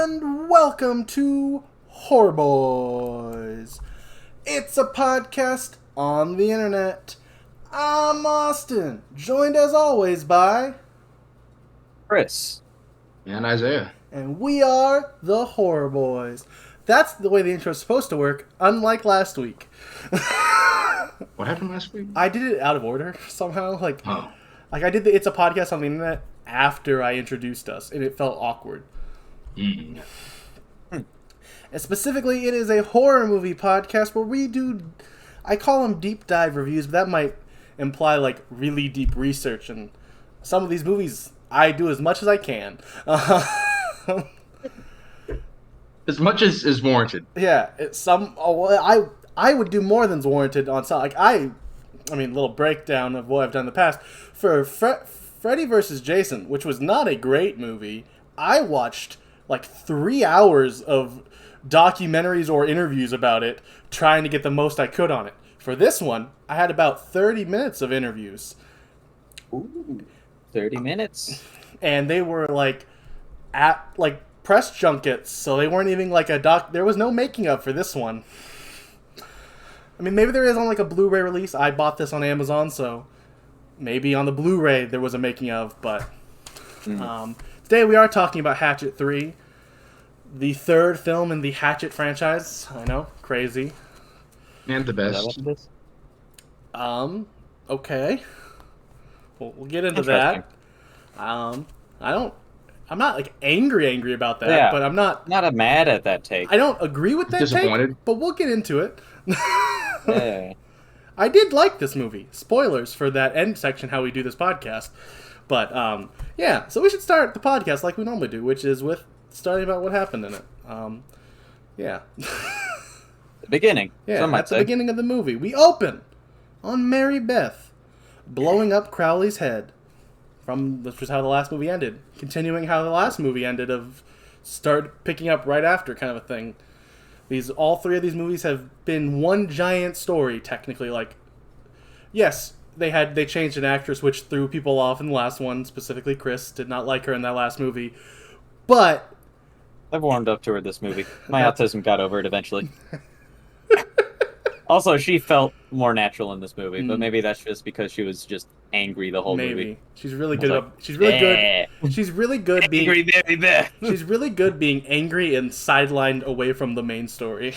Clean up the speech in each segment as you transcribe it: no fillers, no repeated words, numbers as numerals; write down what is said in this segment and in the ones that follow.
and welcome to Horror Bois. It's a podcast on the internet. I'm Austin, joined as always by Chris. And Isaiah. And we are the Horror Bois. That's the way the intro is supposed to work, unlike last week. What happened last week? I did it out of order somehow. Like I did the It's a Podcast on the internet after I introduced us, and it felt awkward. Mm. And specifically, it is a horror movie podcast where we do, I call them deep dive reviews, but that might imply like really deep research. And some of these movies, I do as much as I can. As much as is warranted. Yeah, I would do more than's warranted on some. Like I mean, little breakdown of what I've done in the past for Freddy vs. Jason, which was not a great movie. I watched like 3 hours of documentaries or interviews about it, trying to get the most I could on it. For this one, I had about 30 minutes of interviews. Ooh, 30 minutes. And they were like at like press junkets, so they weren't even like a doc. There was no making of for this one. I mean, maybe there is on like a Blu-ray release. I bought this on Amazon, so maybe on the Blu-ray there was a making of, but today we are talking about Hatchet 3, the third film in the Hatchet franchise. I know, crazy. And the best. Okay. We'll get into that. I'm not like angry about that, but I'm not mad at that take. I don't agree with that take, but we'll get into it. Yeah. I did like this movie. Spoilers for that end section, how we do this podcast. But, yeah, so we should start the podcast like we normally do, which is with starting about what happened in it. Yeah. The beginning. Yeah, that's the beginning of the movie. We open on Mary Beth blowing up Crowley's head. Which was how the last movie ended. Continuing how the last movie ended of start picking up right after kind of a thing. All three of these movies have been one giant story, technically. Like, yes, they changed an actress, which threw people off in the last one. Specifically, Chris did not like her in that last movie. But I've warmed up to her this movie. My autism got over it eventually. Also, she felt more natural in this movie, but maybe that's just because she was just angry the whole movie. She's really good. She's really good. She's really good being angry. She's really good being angry and sidelined away from the main story.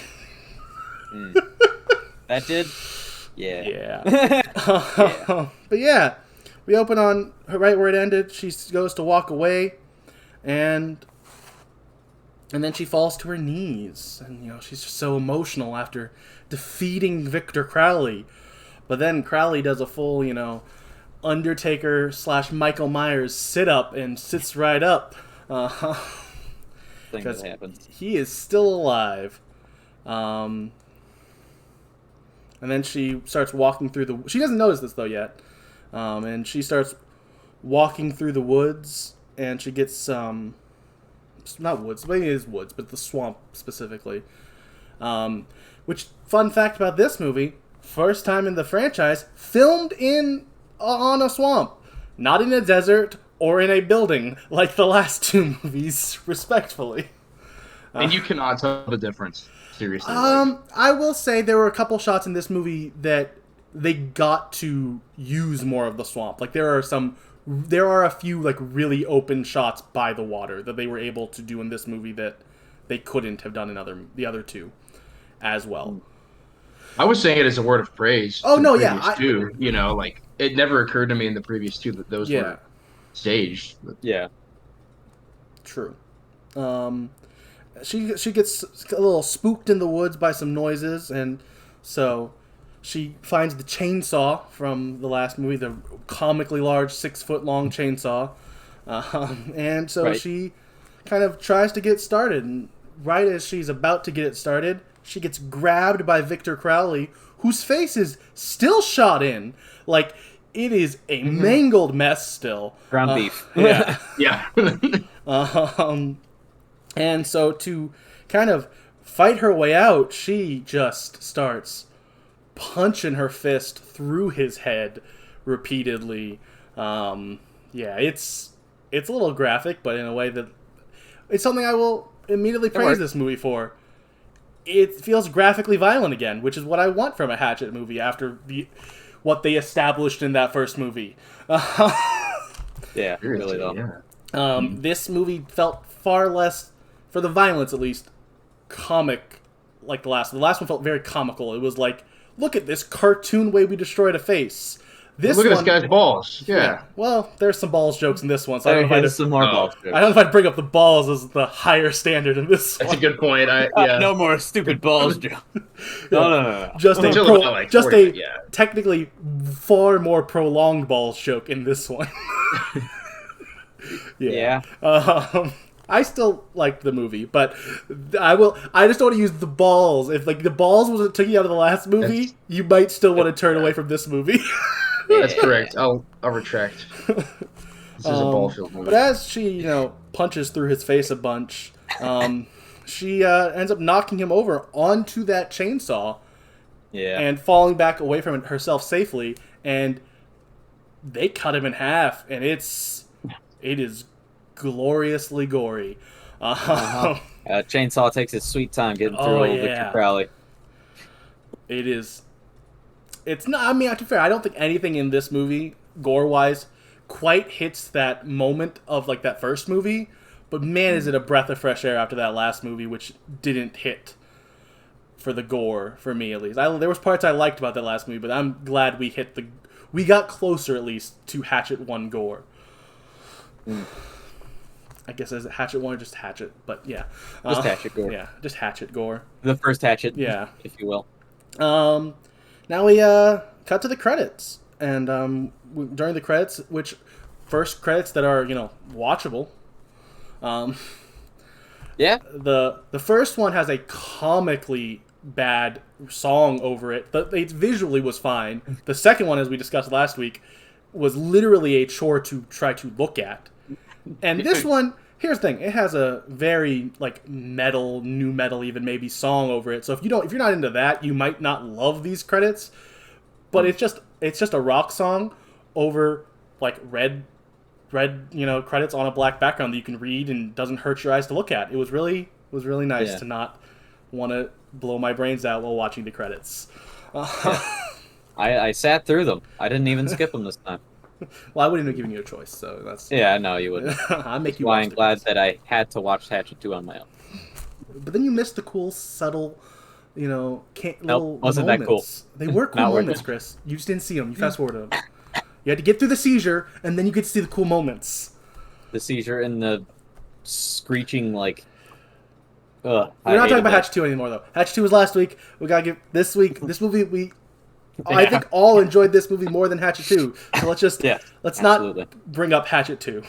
That did? Yeah. Yeah. But yeah, we open on right where it ended. She goes to walk away, and then she falls to her knees, and she's just so emotional after defeating Victor Crowley. But then Crowley does a full, Undertaker / Michael Myers sit up and sits right up. Thing that happens. He is still alive. And then she starts walking through she doesn't notice this though yet. And she starts walking through the woods, and she gets not woods, maybe it is woods, but the swamp specifically. Which, fun fact about this movie, first time in the franchise, filmed on a swamp. Not in a desert or in a building like the last two movies, respectfully. And you cannot tell the difference, seriously. I will say there were a couple shots in this movie that they got to use more of the swamp. Like there are a few like really open shots by the water that they were able to do in this movie that they couldn't have done in the other two as well. I was saying it as a word of praise. Oh no, yeah. Like it never occurred to me in the previous two that those were staged. But. Yeah. True. She gets a little spooked in the woods by some noises, and so she finds the chainsaw from the last movie, the comically large 6-foot-long chainsaw, and so she kind of tries to get started, and right as she's about to get it started, she gets grabbed by Victor Crowley, whose face is still shot in. Like, it is a mangled mess still. Ground beef. Yeah. Yeah. And so to kind of fight her way out, she just starts punching her fist through his head repeatedly. Yeah, it's a little graphic, but in a way that it's something I will immediately praised this movie for. It feels graphically violent again, which is what I want from a Hatchet movie after what they established in that first movie. Yeah, really though. Yeah. This movie felt far less, for the violence at least, comic like the last. The last one felt very comical. It was like, look at this cartoon way we destroyed a face. Look at this guy's balls. Yeah. Well, there's some balls jokes in this one. So There's some more balls jokes. I don't know if I'd bring up the balls as the higher standard in this That's one. a good point. No more stupid balls joke. No. Just Until technically far more prolonged balls joke in this one. Yeah. I still liked the movie, but I just don't want to use the balls. If like the balls was what took you out of the last movie, you might still want to turn away from this movie. That's correct. I'll retract. This is a ball-filled movie. But as she, punches through his face a bunch, she ends up knocking him over onto that chainsaw. Yeah. And falling back away from it herself safely, and they cut him in half, and it is gloriously gory. Chainsaw takes its sweet time getting through old Victor Crowley. It is. It's not. I mean, to be fair, I don't think anything in this movie, gore-wise, quite hits that moment of like that first movie. But man, is it a breath of fresh air after that last movie, which didn't hit for the gore for me at least. There was parts I liked about that last movie, but I'm glad we got closer at least to Hatchet 1 gore. I guess is it Hatchet 1 or just Hatchet? But yeah, just Hatchet gore. Yeah, just Hatchet gore. The first Hatchet, if you will. Now we cut to the credits, and during the credits, which first credits that are watchable. Yeah. The first one has a comically bad song over it. It visually was fine. The second one, as we discussed last week, was literally a chore to try to look at. And this one, here's the thing: it has a very like metal, new metal, even maybe song over it. So if you're not into that, you might not love these credits. But it's just a rock song over like red credits on a black background that you can read and doesn't hurt your eyes to look at. It was really nice to not want to blow my brains out while watching the credits. I sat through them. I didn't even skip them this time. Well, I wouldn't have given you a choice, so that's... Yeah, no, you wouldn't. I make you watch. I'm glad that I had to watch Hatchet 2 on my own. But then you missed the cool, subtle, little wasn't moments. That cool. They were cool moments, Chris. You just didn't see them. You fast-forwarded them. You had to get through the seizure, and then you could see the cool moments. The seizure and the screeching, like... We're not talking about Hatchet 2 anymore, though. Hatchet 2 was last week. We gotta give... This movie, I think all enjoyed this movie more than Hatchet 2. So let's not bring up Hatchet 2.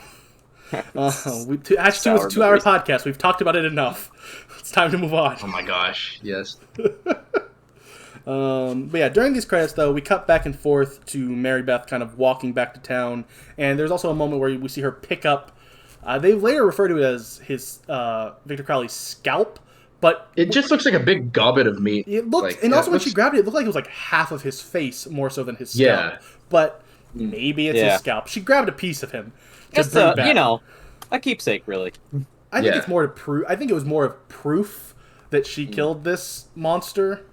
Hatchet 2 is a 2-hour podcast. We've talked about it enough. It's time to move on. Oh my gosh, yes. But yeah, during these credits, though, we cut back and forth to Mary Beth kind of walking back to town. And there's also a moment where we see her pick up... they later refer to it as his Victor Crowley's scalp. But it just looks like a big gobbet of meat. It looked, and also when she grabbed it looked like it was like half of his face more so than his scalp. Yeah. But maybe it's his scalp. She grabbed a piece of him to bring back. A keepsake, really. I think it's more to prove. I think it was more of proof that she killed this monster.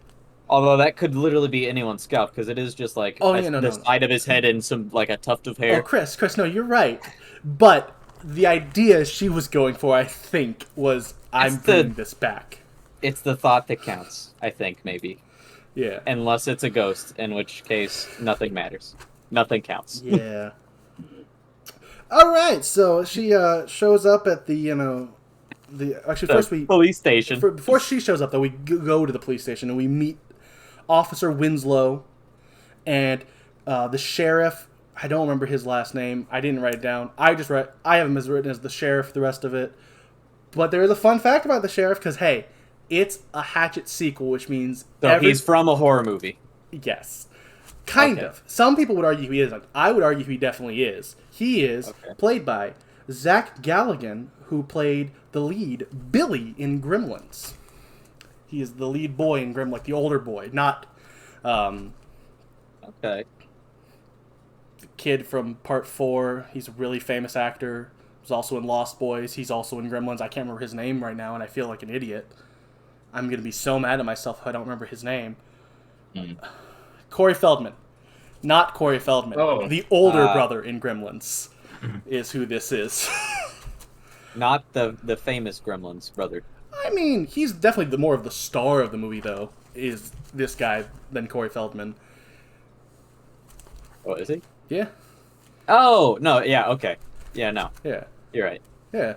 Although that could literally be anyone's scalp because it is just like the side of his head and some like a tuft of hair. Oh, Chris, no, you're right. But the idea she was going for, I think, was I'm bringing this back. It's the thought that counts, I think, maybe. Yeah. Unless it's a ghost, in which case nothing matters. Nothing counts. Yeah. All right, so she shows up at the police station. Before she shows up, though, we go to the police station and we meet Officer Winslow and the sheriff. I don't remember his last name. I didn't write it down. I have him as written as the sheriff. The rest of it. But there is a fun fact about the sheriff because hey, it's a Hatchet sequel, which means he's from a horror movie. Yes, kind of. Some people would argue he isn't. I would argue he definitely is. He is played by Zach Galligan, who played the lead Billy in Gremlins. He is the lead boy in Gremlins, like the older boy, not the kid from Part 4. He's a really famous actor. He's also in Lost Boys. He's also in Gremlins. I can't remember his name right now, and I feel like an idiot. I'm going to be so mad at myself if I don't remember his name. Corey Feldman. Not Corey Feldman. Oh. The older brother in Gremlins is who this is. Not the famous Gremlins brother. I mean, he's definitely more of the star of the movie, though, is this guy than Corey Feldman. Oh, is he? Yeah. Oh, no, yeah, okay. Yeah, no. Yeah. You're right. Yeah.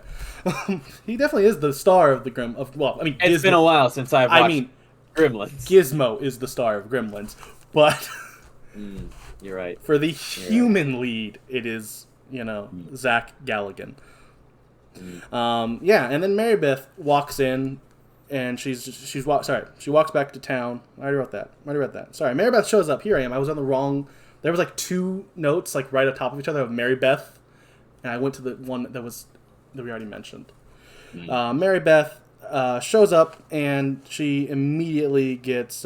He definitely is the star of the It's been a while since I've watched Gremlins. Gizmo is the star of Gremlins, but You're right. for the human lead, it is, Zach Galligan. And then Mary Beth walks in, and she walks back to town. I already wrote that. Sorry, Mary Beth shows up. Here I am. I was on the wrong. There was like two notes like right on top of each other of Mary Beth, and I went to the one that we already mentioned. Mary Beth shows up, and she immediately gets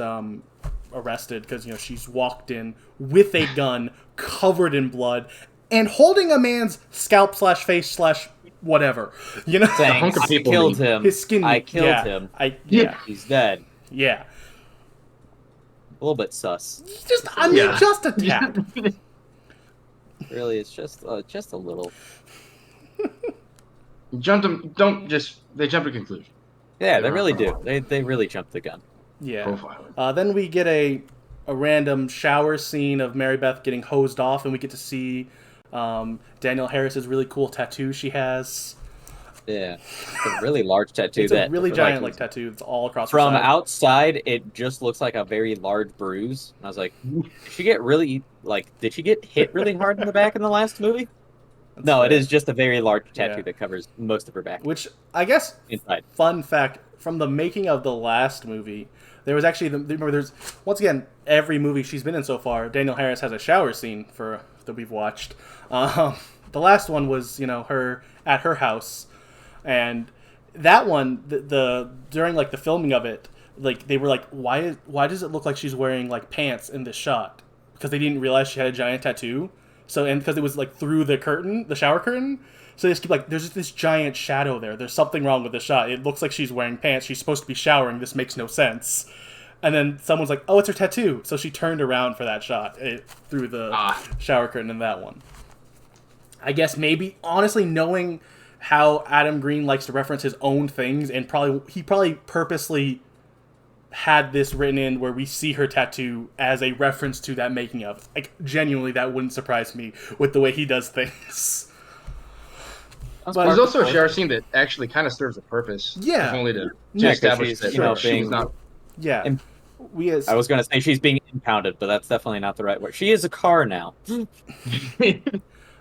arrested because she's walked in with a gun covered in blood and holding a man's scalp / face / whatever. Saying, I killed him. His skin. I killed him. He's dead. Yeah. A little bit sus. Just a tad. Really, it's just a little. They jump to conclusion. Yeah, they really do. They really jump the gun. Yeah. Profiling. Then we get a random shower scene of Mary Beth getting hosed off, and we get to see Danielle Harris's really cool tattoo she has. Yeah, it's a really large tattoo. It's a really giant tattoo. It's all across. From her side. outside, it just looks like a very large bruise. And I was like, did she get hit really hard in the back in the last movie? No, it is just a very large tattoo that covers most of her back. Which, I guess, inside. Fun fact, from the making of the last movie, there was actually, there's, once again, every movie she's been in so far, Danielle Harris has a shower scene that we've watched. The last one was, her at her house. And that one, during, the filming of it, they were like, why does it look like she's wearing, pants in this shot? Because they didn't realize she had a giant tattoo. So, and because it was through the shower curtain, so they just keep there's just this giant shadow there. There's something wrong with the shot. It looks like she's wearing pants. She's supposed to be showering. This makes no sense. And then someone's like, "Oh, it's her tattoo." So she turned around for that shot through the shower curtain in that one. I guess maybe honestly knowing how Adam Green likes to reference his own things, and he probably purposely had this written in where we see her tattoo as a reference to that making of. Genuinely, that wouldn't surprise me with the way he does things. But there's also a shower scene that actually kind of serves a purpose. Yeah. If only to establish that she's not... Yeah. I was going to say she's being impounded, but that's definitely not the right word. She is a car now.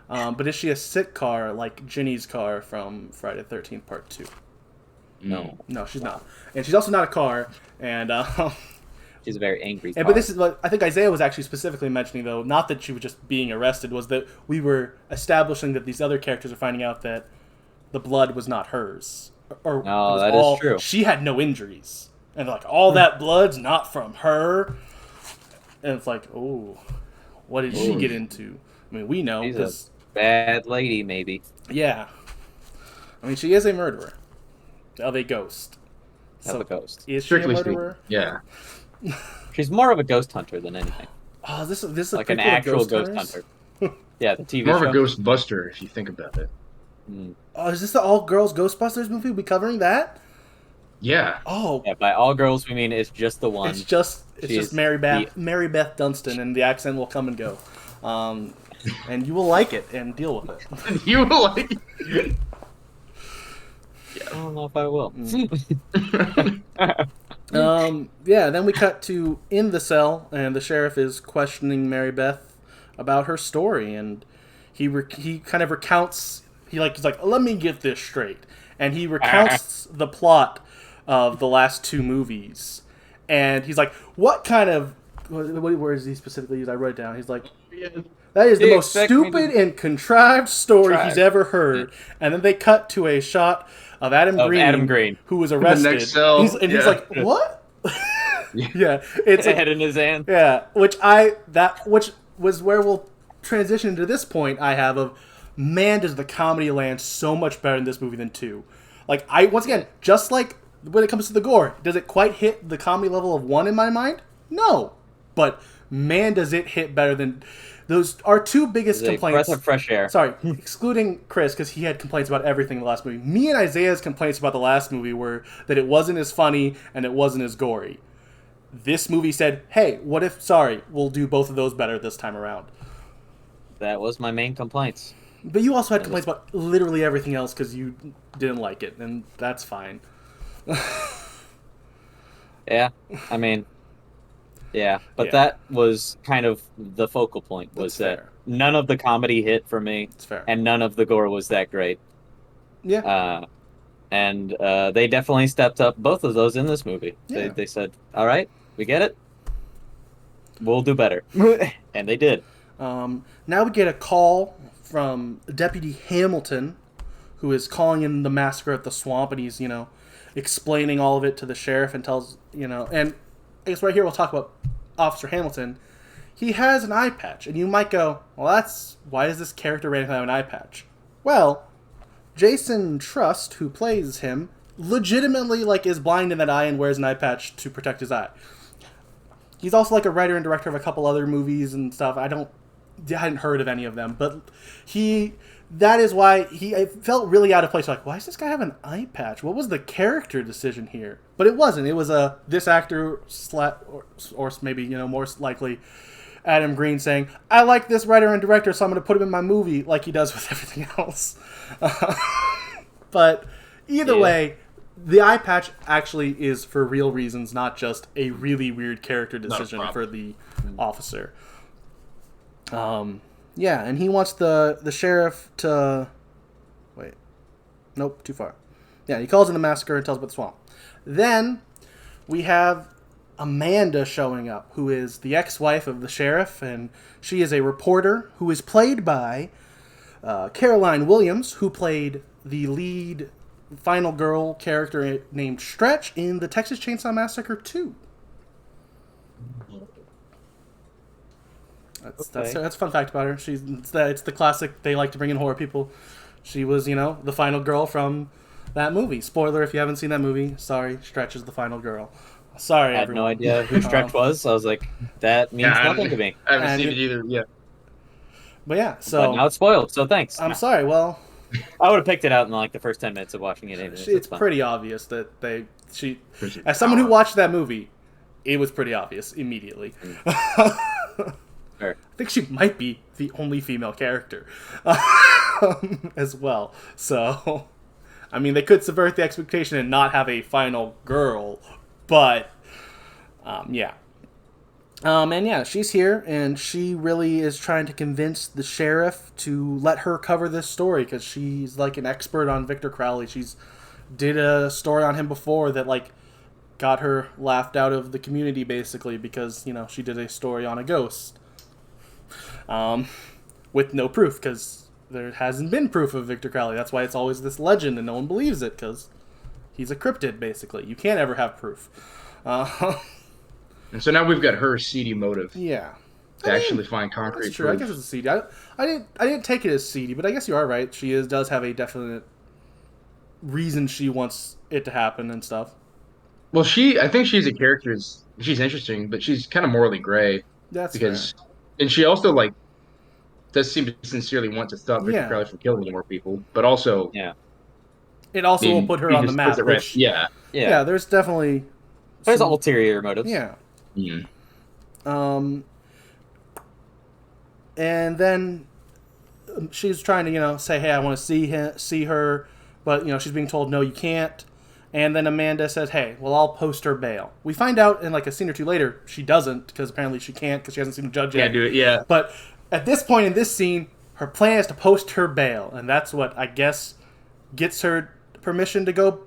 But is she a sick car like Ginny's car from Friday the 13th Part 2? No, she's not, and she's also not a car. And she's a very angry car. But this is what I think Isaiah was actually specifically mentioning, though, not that she was just being arrested, was that we were establishing that these other characters are finding out that the blood was not hers, or that is true. She had no injuries, and all that blood's not from her. And it's oh, what did she get into? I mean, we know she's a bad lady, maybe. Yeah, I mean, she is a murderer of a ghost. Of a ghost. Is she a murderer? Yeah. She's more of a ghost hunter than anything. Oh, this is like an actual ghost hunter. Yeah, the TV more show. More of a ghost buster, if you think about it. Oh, is this the all girls Ghostbusters movie? We covering that? Yeah. Oh. Yeah, by all girls we mean it's just the one. It's just Mary Beth Dunstan, and the accent will come and go. And you will like it and deal with it. You will like it. I don't know if I will. Then we cut to in the cell, and the sheriff is questioning Mary Beth about her story, and he kind of recounts. He's like, let me get this straight, and he recounts the plot of the last two movies, and he's like, what kind of what words he specifically used? I wrote it down. He's like, that is the most stupid and contrived story he's ever heard. And then they cut to a shot of Adam Green, who was arrested. The next cell. He's like, what? Yeah, it's a head in his hand. Yeah, which was where we'll transition to this point I have of man, does the comedy land so much better in this movie than 2. Like, once again, just like when it comes to the gore, does it quite hit the comedy level of 1 in my mind? No. But, man, does it hit better than... Those are 2 biggest complaints. Breath of fresh air. Sorry, excluding Chris, because he had complaints about everything in the last movie. Me and Isaiah's complaints about the last movie were that it wasn't as funny and it wasn't as gory. This movie said, hey, what if... Sorry, we'll do both of those better this time around. That was my main complaints. But you also had complaints about literally everything else because you didn't like it, and that's fine. Yeah, I mean... Yeah, but that was kind of the focal point, was that none of the comedy hit for me, and none of the gore was that great. Yeah. And they definitely stepped up both of those in this movie. Yeah. They said, all right, we get it. We'll do better. And they did. Now we get a call from Deputy Hamilton, who is calling in the massacre at the swamp, and he's, explaining all of it to the sheriff and tells, and I guess right here we'll talk about Officer Hamilton. He has an eye patch, and you might go, well, why does this character randomly have an eye patch? Well, Jason Trust, who plays him, legitimately is blind in that eye and wears an eye patch to protect his eye. He's also a writer and director of a couple other movies and stuff. I hadn't heard of any of them, but that is why I felt really out of place. Why does this guy have an eye patch? What was the character decision here? But it wasn't. It was this actor or maybe, more likely Adam Green saying, I like this writer and director, so I'm going to put him in my movie like he does with everything else. But either way, the eye patch actually is for real reasons, not just a really weird character decision for the officer. Yeah, and he wants the sheriff to... Wait. Nope, too far. Yeah, he calls in the massacre and tells about the swamp. Then we have Amanda showing up, who is the ex-wife of the sheriff, and she is a reporter who is played by Caroline Williams, who played the lead final girl character named Stretch in the Texas Chainsaw Massacre 2. That's a fun fact about her. It's the classic, they like to bring in horror people. She was, the final girl from that movie. Spoiler if you haven't seen that movie. Sorry, Stretch is the final girl. Sorry, I had everyone. no idea who Stretch was. I was like, that means nothing to me. I haven't seen it either, yeah. But yeah, so... But now it's spoiled, so thanks. I'm sorry, well... I would have picked it out in the first 10 minutes of watching it. Anyways, it's pretty obvious that as someone who watched that movie, it was pretty obvious immediately. Sure. I think she might be the only female character as well. So, I mean, they could subvert the expectation and not have a final girl, but yeah. And yeah, she's here, and she really is trying to convince the sheriff to let her cover this story, because she's an expert on Victor Crowley. She's did a story on him before that got her laughed out of the community, basically, because she did a story on a ghost. With no proof, because there hasn't been proof of Victor Crowley. That's why it's always this legend, and no one believes it, because he's a cryptid, basically. You can't ever have proof. And so now we've got her seedy motive. Yeah. To actually find concrete that's true. proof. I guess it's seedy. I didn't take it as seedy, but I guess you are right. She does have a definite reason she wants it to happen and stuff. Well, I think she's a character. She's interesting, but she's kind of morally gray. That's fair. And she also does seem to sincerely want to stop Victor Crowley from killing more people, but also it also will put her on the map. Yeah, there's definitely there's ulterior motives. Yeah. Mm. And then she's trying to say, hey, I want to see her, but she's being told no, you can't. And then Amanda says, hey, well, I'll post her bail. We find out in a scene or two later she doesn't, because apparently she can't, because she hasn't seen the judge yet. Can't do it, yeah. But at this point in this scene, her plan is to post her bail, and that's what I guess gets her permission to go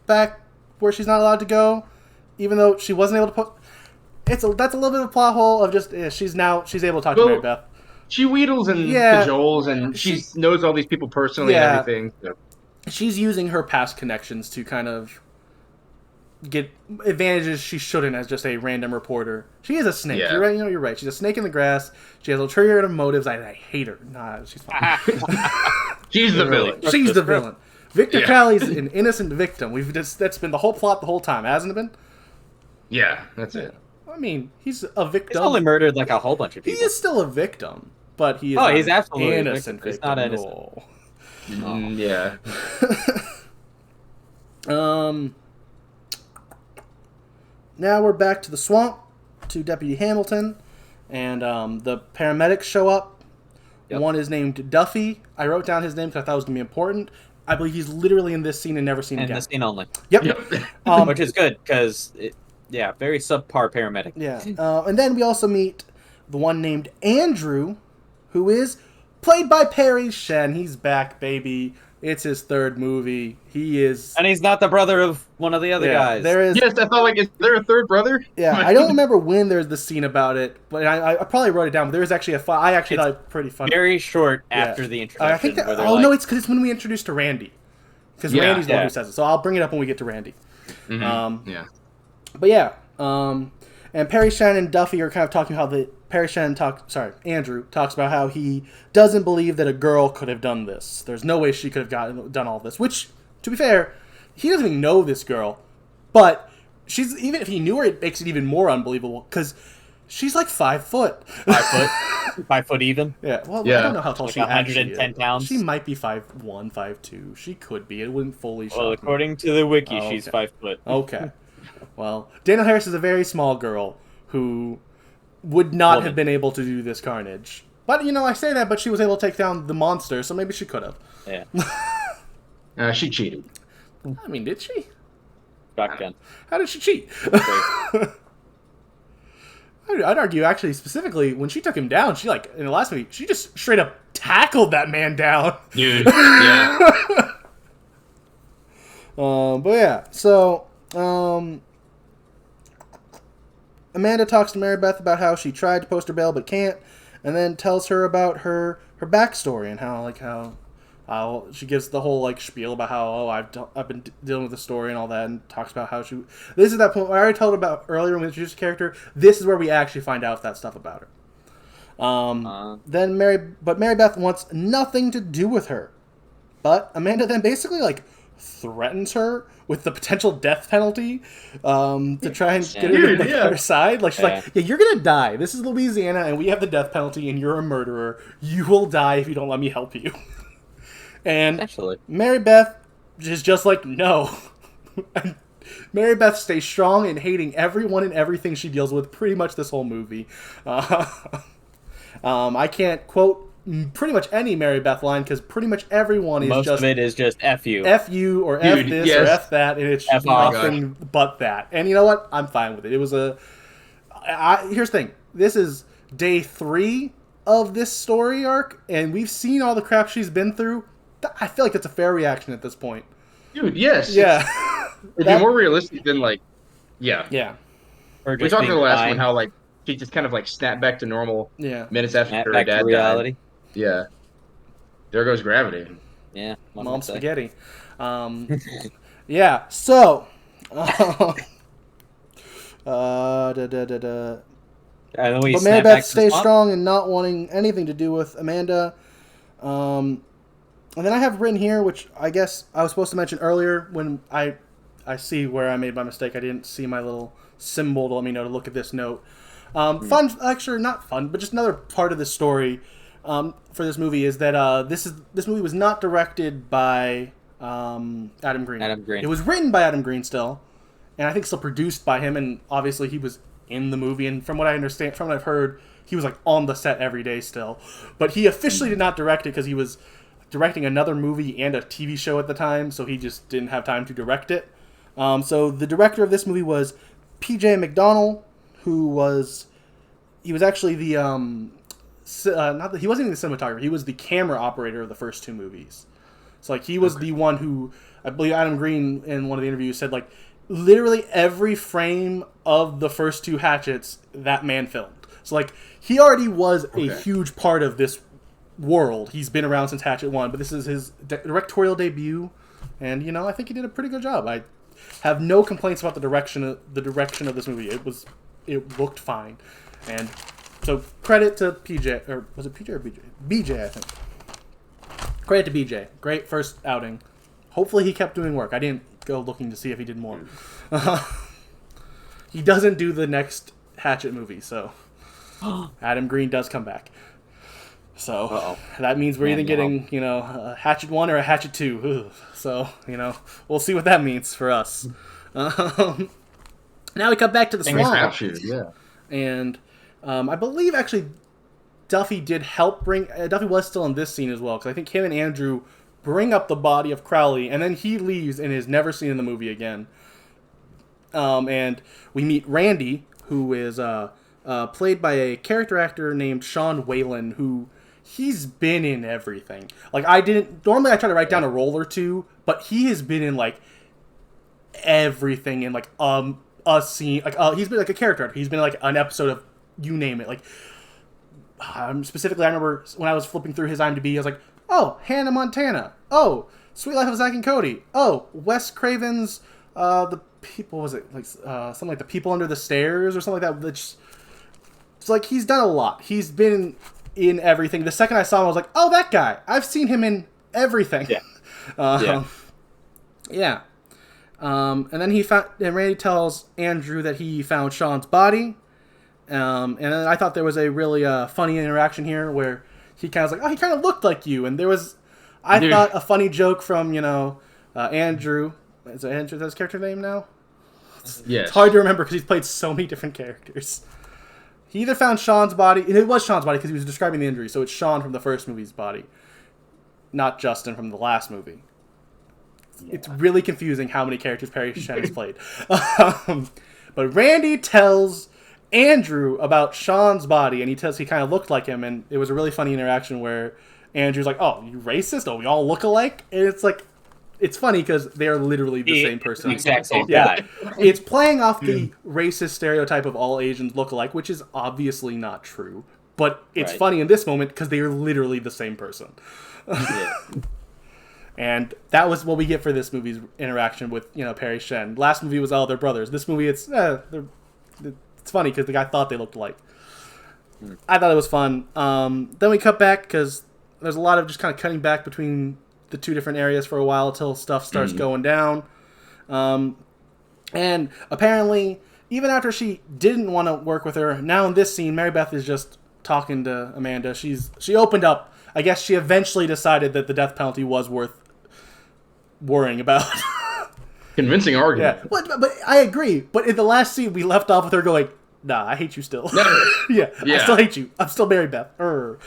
back where she's not allowed to go, even though she wasn't able to post. That's a little bit of a plot hole of just she's able to talk to Mary Beth. She wheedles and cajoles, and she knows all these people personally and everything. So. She's using her past connections to kind of get advantages she shouldn't as just a random reporter. She is a snake. Yeah. You're right. You're right. She's a snake in the grass. She has ulterior motives. I hate her. Nah, she's fine. She's the villain. She's the villain. Victor Crowley's an innocent victim. That's been the whole plot the whole time, hasn't it been? Yeah, that's it. I mean, he's a victim. He's only murdered like a whole bunch of people. He is still a victim, but he is he's absolutely innocent victim. He's not innocent. No. Yeah. Now we're back to the swamp, to Deputy Hamilton, and the paramedics show up. Yep. One is named Duffy. I wrote down his name because I thought it was going to be important. I believe he's literally in this scene and never seen again. In this scene only. Yep. Which is good, because, very subpar paramedic. Yeah. And then we also meet the one named Andrew, who is played by Perry Shen. He's back, baby. It's his third movie. He is... And he's not the brother of one of the other guys. There is... Yes, I thought, is there a third brother? Yeah, I don't remember when there's the scene about it, but I probably wrote it down. But there is actually I actually thought it was pretty funny. Very short after the introduction. I think that... no, it's because it's when we introduced to Randy. Because Randy's the one who says it. So I'll bring it up when we get to Randy. Mm-hmm. But yeah, and Perry Shen and Duffy are kind of talking how Andrew talks about how he doesn't believe that a girl could have done this. There's no way she could have done all this. Which, to be fair, he doesn't even know this girl. But even if he knew her, it makes it even more unbelievable because she's like 5 foot. 5 foot? 5 foot even? Yeah. Well, I don't know how tall like she actually is. 110 pounds? She might be 5'1", 5'2". She could be. It wouldn't fully show. Well, according to the wiki, she's 5 foot. Okay. Well, Danielle Harris is a very small girl who would not have been able to do this carnage. But, I say that, but she was able to take down the monster, so maybe she could have. Yeah. She cheated. I mean, did she? Shotgun. How did she cheat? I'd argue, actually, specifically, when she took him down, she, in the last movie, she just straight up tackled that man down. Dude, yeah. But yeah, so, Amanda talks to Mary Beth about how she tried to post her bail but can't, and then tells her about her backstory and how she gives the whole spiel about how I've been dealing with the story and all that, and talks about how this is that point I already told about earlier when we introduced the character. This is where we actually find out that stuff about her. Then Mary Beth wants nothing to do with her, but Amanda then basically threatens her with the potential death penalty to try and get her to her side. She's like, you're gonna die. This is Louisiana, and we have the death penalty, and you're a murderer. You will die if you don't let me help you. And Mary Beth is just like, no. Mary Beth stays strong in hating everyone and everything she deals with pretty much this whole movie. I can't quote pretty much any Mary Beth line because pretty much everyone is Most of it is just F you. F you or F this or F that, and it's nothing but that. And you know what? I'm fine with it. It was here's the thing. This is day 3 of this story arc, and we've seen all the crap she's been through. I feel like that's a fair reaction at this point. Dude, yes. Yeah. It'd be more realistic than Yeah. Or we talked in the last one how she just kind of snapped back to normal minutes after her dad died. Reality. Yeah. There goes gravity. Yeah. Mom spaghetti. Yeah. So. But Mary Beth stays strong and not wanting anything to do with Amanda. And then I have written here, which I guess I was supposed to mention earlier when I see where I made my mistake. I didn't see my little symbol to let me know to look at this note. Fun, actually not fun, but just another part of the story for this movie is that this movie was not directed by Adam Green. It was written by Adam Green still, and I think still produced by him. And obviously he was in the movie. And from what I understand, from what I've heard, he was on the set every day still. But he officially did not direct it because he was directing another movie and a TV show at the time, so he just didn't have time to direct it. So the director of this movie was P.J. McDonnell, he was actually the he wasn't even the cinematographer. He was the camera operator of the first 2 movies. So he was the one who, I believe Adam Green in one of the interviews said literally every frame of the first 2 Hatchets that man filmed. So he already was a huge part of this world. He's been around since Hatchet 1, but this is his directorial debut, and I think he did a pretty good job. have no complaints about the direction of this movie. It looked fine, and so credit to PJ, or was it PJ or BJ? BJ, I think. Credit to BJ. Great first outing. Hopefully he kept doing work. I didn't go looking to see if he did more. He doesn't do the next Hatchet movie, so Adam Green does come back. So that means we're either getting, a Hatchet 1 or a Hatchet 2. So, we'll see what that means for us. Now we come back to the swamp. Hatchet, yeah. And I believe, actually, Duffy did help bring... Duffy was still in this scene as well, because I think him and Andrew bring up the body of Crowley, and then he leaves and is never seen in the movie again. And we meet Randy, who is played by a character actor named Sean Whalen, who... He's been in everything. Normally I try to write down a role or two, but he has been in, everything in, a scene. He's been, a character actor. He's been, an episode of you name it. Specifically, I remember when I was flipping through his IMDb, I was like, oh, Hannah Montana. Oh, Sweet Life of Zack and Cody. Oh, Wes Craven's, the people, was it? Something like The People Under the Stairs or something like that. It's he's done a lot. He's been in everything. The second I saw him, I was like, oh, that guy. I've seen him in everything. Yeah. Yeah. And then Randy tells Andrew that he found Sean's body. And then I thought there was a really funny interaction here where he kind of was like, oh, he kind of looked like you. And there was, I thought, a funny joke from, Andrew. Is it Andrew? Is that his character name now? Yes. It's hard to remember because he's played so many different characters. He either found Sean's body, and it was Sean's body because he was describing the injury, so it's Sean from the first movie's body, not Justin from the last movie. Yeah. It's really confusing how many characters Perry Shen has played. But Randy tells Andrew about Sean's body, and he tells he kind of looked like him, and it was a really funny interaction where Andrew's like, oh, you racist? Oh, we all look alike? And it's funny because they're literally the same person. The exact same guy. It's playing off the racist stereotype of all Asians look alike, which is obviously not true. But it's funny in this moment because they are literally the same person. Yeah. And that was what we get for this movie's interaction with, Perry Shen. Last movie was, they're brothers. This movie, it's funny because the guy thought they looked alike. I thought it was fun. Then we cut back because there's a lot of just kind of cutting back between the two different areas for a while until stuff starts going down. And apparently, even after she didn't want to work with her, now in this scene, Mary Beth is just talking to Amanda. She opened up. I guess she eventually decided that the death penalty was worth worrying about. Convincing argument. Yeah, but I agree. But in the last scene, we left off with her going, nah, I hate you still. Yeah, I still hate you. I'm still Mary Beth. Now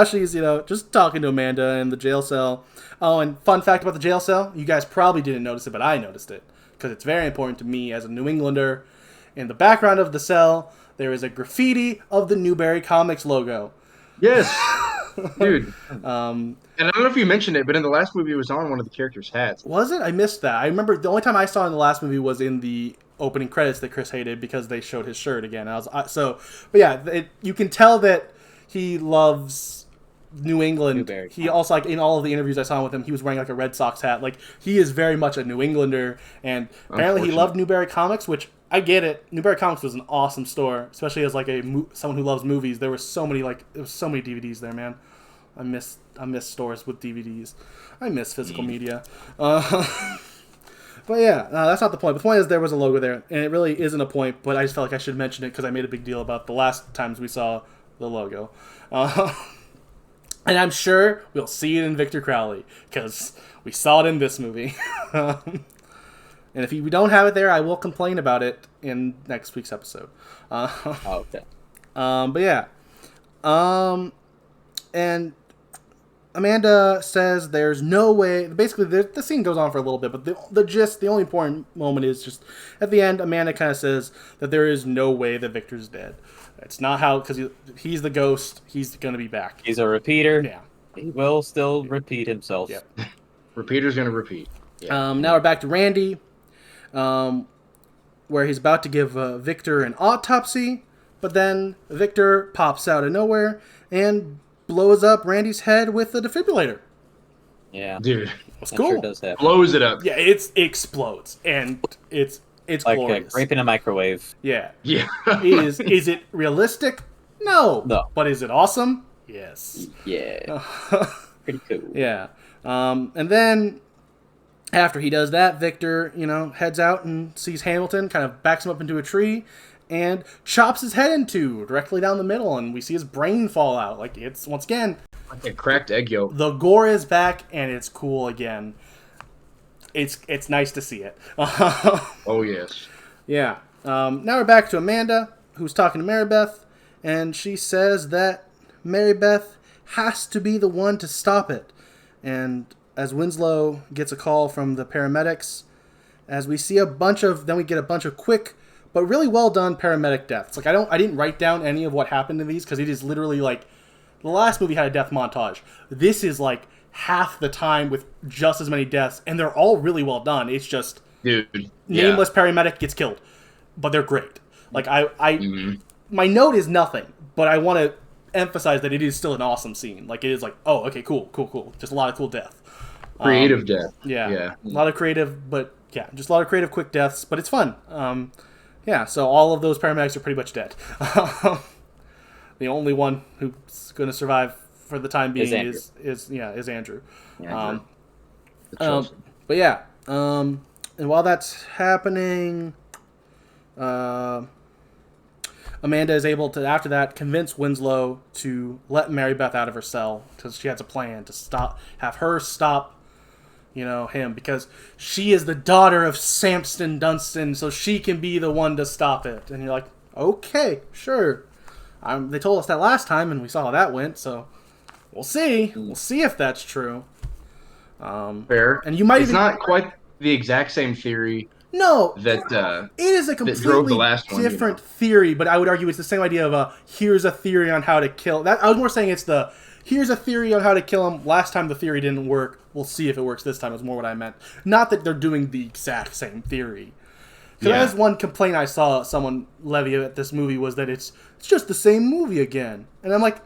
she's, just talking to Amanda in the jail cell. Oh, and fun fact about the jail cell, you guys probably didn't notice it, but I noticed it, because it's very important to me as a New Englander. In the background of the cell, there is a graffiti of the Newberry Comics logo. Yes. Dude. And I don't know if you mentioned it, but in the last movie it was on one of the characters' hats. Was it? I missed that. I remember the only time I saw it in the last movie was in the opening credits that Chris hated because they showed his shirt again. You can tell that he loves New England. Newberry. He also, in all of the interviews I saw with him, he was wearing a Red Sox hat. He is very much a New Englander, and apparently he loved Newberry Comics, which I get it. Newberry Comics was an awesome store, especially as someone who loves movies. There were so many DVDs there, man. I miss stores with DVDs. I miss physical media. But yeah, that's not the point. The point is there was a logo there, and it really isn't a point, but I just felt like I should mention it because I made a big deal about the last times we saw the logo. And I'm sure we'll see it in Victor Crowley, because we saw it in this movie. And if we don't have it there, I will complain about it in next week's episode. Okay. But yeah. And Amanda says there's no way... Basically, the scene goes on for a little bit, but the only important moment is just... At the end, Amanda kind of says that there is no way that Victor's dead. It's not how... Because he's the ghost. He's going to be back. He's a repeater. Yeah. He will still repeat himself. Yep. Repeater's going to repeat. Yeah. Now we're back to Randy, where he's about to give Victor an autopsy, but then Victor pops out of nowhere and blows up Randy's head with a defibrillator. Yeah, dude, It's that cool. sure does happen. blows it up. Yeah, it explodes, and it's Like glorious. grape in a microwave. Yeah. Yeah. Is it realistic? No. No. But is it awesome? Yes. Yeah, pretty cool. Yeah. And then after he does that, Victor, heads out and sees Hamilton, kind of backs him up into a tree, and chops his head in two directly down the middle, and we see his brain fall out. Like, it's, once again, Like a cracked egg yolk. the gore is back, and it's cool again. It's nice to see it. Oh, yes. Yeah. Now we're back to Amanda, who's talking to Mary Beth, and she says that Mary Beth has to be the one to stop it. And as Winslow gets a call from the paramedics, as we see then we get a bunch of quick but really well done paramedic deaths. Like, I didn't write down any of what happened in these because it is literally like the last movie had a death montage. This is like half the time with just as many deaths, and they're all really well done. It's just Dude. nameless paramedic gets killed, but they're great. Like, my note is nothing, but I want to emphasize that it is still an awesome scene. Like, it is like, oh, okay, cool. Just a lot of cool death. Creative death. Yeah. Yeah. A lot of creative, but yeah, just a lot of creative quick deaths, but it's fun. Yeah, so all of those paramedics are pretty much dead. The only one who's going to survive for the time being is Andrew. Yeah, But yeah, and while that's happening, Amanda is able to, after that, convince Winslow to let Mary Beth out of her cell because she has a plan to have her stop him, because she is the daughter of Samson Dunstan, so she can be the one to stop it. And you're like, okay, sure. They told us that last time, and we saw how that went, so we'll see. We'll see if that's true. Fair. And you might It's not quite the exact same theory. No, that it is a completely different theory, but I would argue it's the same idea of here's a theory on how to kill. That I was more saying it's here's a theory on how to kill him. Last time the theory didn't work. We'll see if it works this time. Is more what I meant. Not that they're doing the exact same theory. Because that is one complaint I saw someone levy at this movie, was that it's just the same movie again. And I'm like,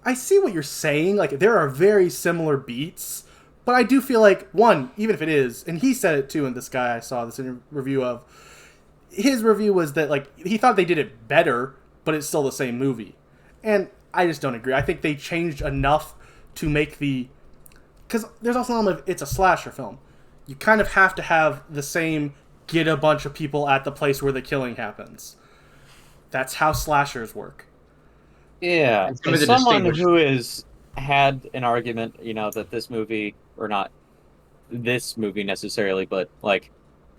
I see what you're saying. Like, there are very similar beats. But I do feel like, one, even if it is, and he said it too, and this guy I saw this review of, his review was that, like, he thought they did it better, but it's still the same movie. And I just don't agree. I think they changed enough to make because there's also an element of it's a slasher film. You kind of have to have the same, get a bunch of people at the place where the killing happens. That's how slashers work. Yeah, as someone who has had an argument, that this movie, or not this movie necessarily, but like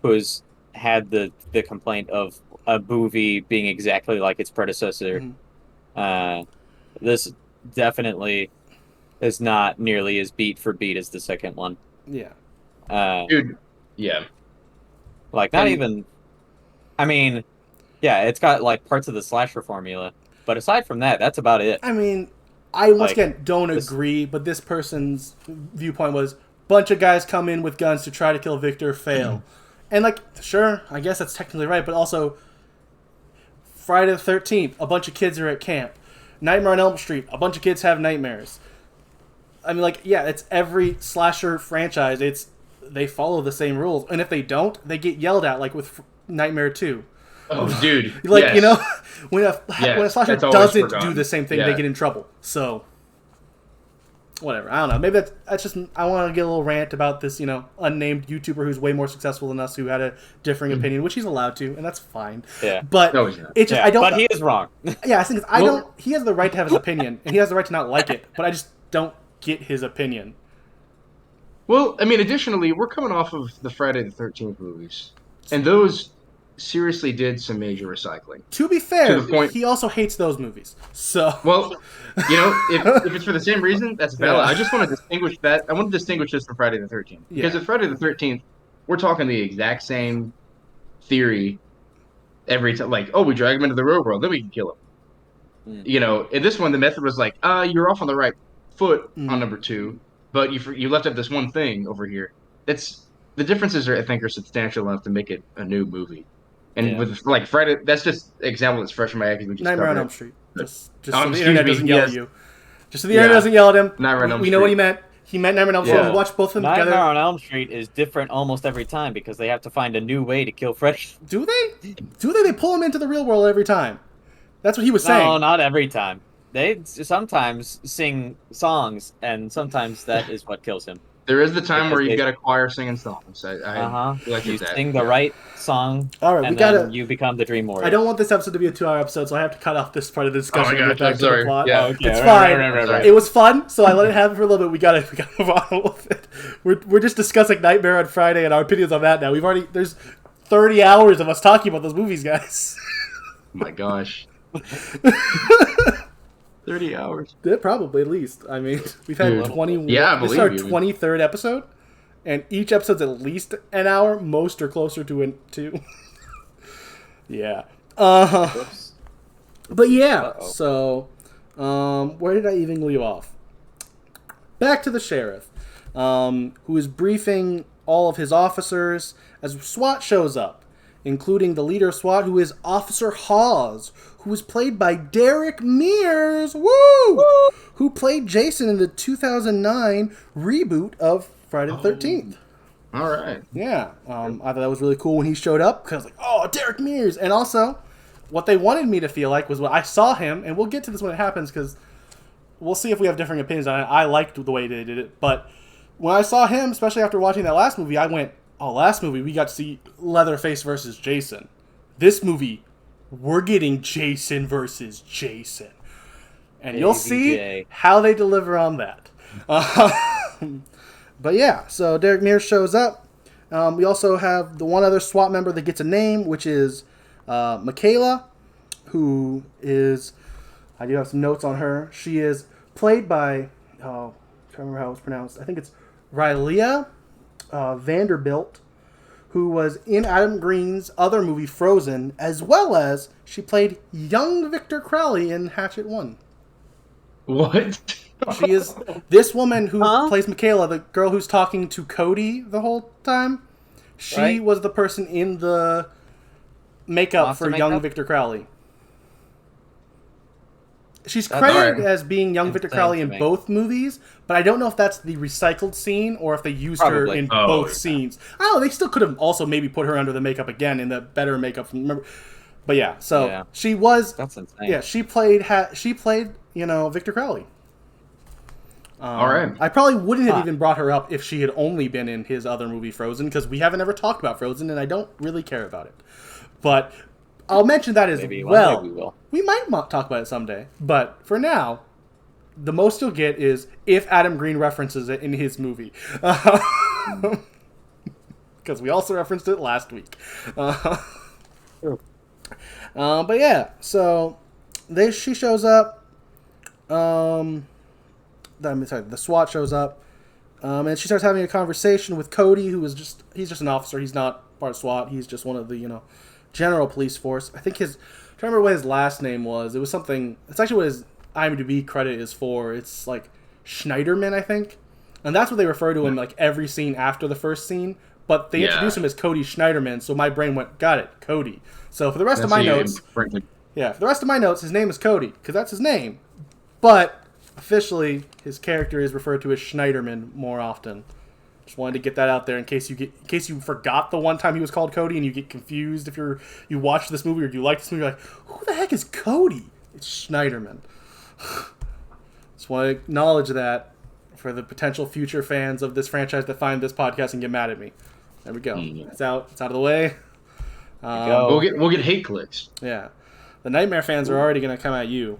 who's had the complaint of a movie being exactly like its predecessor. This definitely is not nearly as beat for beat as the second one. Yeah. Dude. Yeah. Like, not even. I mean, yeah, it's got like parts of the slasher formula, but aside from that, that's about it. I mean, I once again don't agree, but this person's viewpoint was bunch of guys come in with guns to try to kill Victor, fail. And like, sure, I guess that's technically right, but also Friday the 13th, a bunch of kids are at camp. Nightmare on Elm Street, a bunch of kids have nightmares. I mean, like, yeah, it's every slasher franchise. They follow the same rules, and if they don't, they get yelled at, like with Nightmare 2. Oh, dude! Like, yes. When a slasher doesn't do the same thing, they get in trouble. So, whatever. I don't know. Maybe that's just. I want to get a little rant about this, unnamed YouTuber who's way more successful than us, who had a differing opinion, which he's allowed to, and that's fine. Yeah. But no, he's not. it's just I don't. But he is wrong. Yeah, I think I don't. He has the right to have his opinion, and he has the right to not like it. But I just don't get his opinion. Well, I mean, additionally, we're coming off of the Friday the 13th movies, and those seriously did some major recycling. To be fair, to the point, he also hates those movies. So, well, if it's for the same reason, that's valid. Yeah. I just want to distinguish that. I want to distinguish this from Friday the 13th because at Friday the 13th, we're talking the exact same theory every time. Like, oh, we drag him into the real world, then we can kill him. In this one, the method was like, you're off on the right foot on number 2, but you left out this one thing over here. The differences I think are substantial enough to make it a new movie. And with like Friday, that's just an example that's fresh in my head. We just Nightmare on Elm Street. Just so the internet doesn't yell at you. Just so the internet doesn't yell at him. We know what he meant. He met Nightmare on Elm Street. Yeah. We watched both of them Nightmare together. on Elm Street is different almost every time because they have to find a new way to kill Freddy. Do they? They pull him into the real world every time. That's what he was saying. No, not every time. They sometimes sing songs, and sometimes that is what kills him. There is the time where Because you've got a choir singing songs. I like You that. sing the right song, All right, and we gotta. then you become the Dream Warrior. I don't want this episode to be a 2-hour episode, so I have to cut off this part of the discussion. Oh my and get gosh, back I'm to the sorry. plot. Yeah. Okay, It's right, fine. right. It was fun, so I let it happen for a little bit. We gotta move on with it. We're just discussing Nightmare on Friday and our opinions on that now. There's 30 hours of us talking about those movies, guys. Oh my gosh. 30 hours. Yeah, probably at least. I mean, we've had Dude. 21. Yeah, I This is believe our you. 23rd episode, and each episode's at least an hour. Most are closer to 2. Yeah. Whoops. But yeah, Uh-oh. so where did I even leave off? Back to the sheriff, who is briefing all of his officers as SWAT shows up, including the leader of SWAT, who is Officer Hawes, who was played by Derek Mears, who played Jason in the 2009 reboot of Friday the 13th. All right. Yeah, I thought that was really cool when he showed up, because like, oh, Derek Mears. And also, what they wanted me to feel like was when I saw him, and we'll get to this when it happens, because we'll see if we have differing opinions on it. I liked the way they did it, but when I saw him, especially after watching that last movie, I went, oh, last movie, we got to see Leatherface versus Jason. This movie, we're getting Jason versus Jason. And you'll see AVJ. how they deliver on that. But yeah, so Derek Mears shows up. We also have the one other SWAT member that gets a name, which is Michaela, who is, I do have some notes on her. She is played by, I can't remember how it was pronounced. I think it's Rylea Vanderbilt, who was in Adam Green's other movie, Frozen, as well as she played young Victor Crowley in Hatchet 1. What? She is this woman who Huh? plays Michaela, the girl who's talking to Cody the whole time. She Right. was the person in the makeup Monster for young makeup? Victor Crowley. She's That's credited alright. as being young Victor Insane Crowley to in me. both movies, but I don't know if that's the recycled scene or if they used her Probably. in Oh, both yeah. scenes. I don't know. They still could have also maybe put her under the makeup again in the better makeup. Remember, but yeah. So Yeah. she was. That's insane. Yeah, she played. Victor Crowley. All right. I probably wouldn't have even brought her up if she had only been in his other movie, Frozen, because we haven't ever talked about Frozen, and I don't really care about it. But I'll mention that as Maybe one well. day we will. We might talk about it someday, but for now, the most you'll get is if Adam Green references it in his movie. Because we also referenced it last week. True. But yeah, so she shows up. The SWAT shows up. And she starts having a conversation with Cody, he's just an officer. He's not part of SWAT. He's just one of the, general police force. I think I don't remember what his last name was. It was something, it's actually what his IMDb credit is for. It's like Schneiderman, I think. And that's what they refer to in like every scene after the first scene. But they introduce him as Cody Schneiderman, so my brain went, got it, Cody. So for the rest of my notes, for the rest of my notes, his name is Cody, because that's his name. But officially, his character is referred to as Schneiderman more often. Just wanted to get that out there in case you forgot the one time he was called Cody and you get confused if you watch this movie or you like this movie. You're like, who the heck is Cody? It's Schneiderman. Just want to acknowledge that for the potential future fans of this franchise that find this podcast and get mad at me. There we go. It's out. It's out of the way. go. We'll get hate clicks. Yeah, the Nightmare fans are already going to come at you.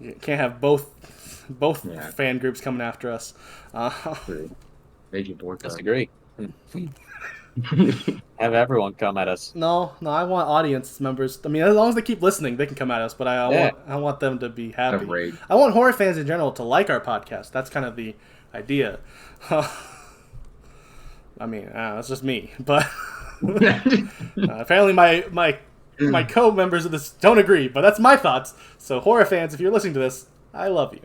You can't have both fan groups coming after us. Thank you, board. Disagree. Have everyone come at us. No, I want audience members. I mean, as long as they keep listening, they can come at us. But I want them to be happy. Great. I want horror fans in general to like our podcast. That's kind of the idea. I mean, that's just me. But apparently, my co-members of this don't agree. But that's my thoughts. So, horror fans, if you're listening to this, I love you.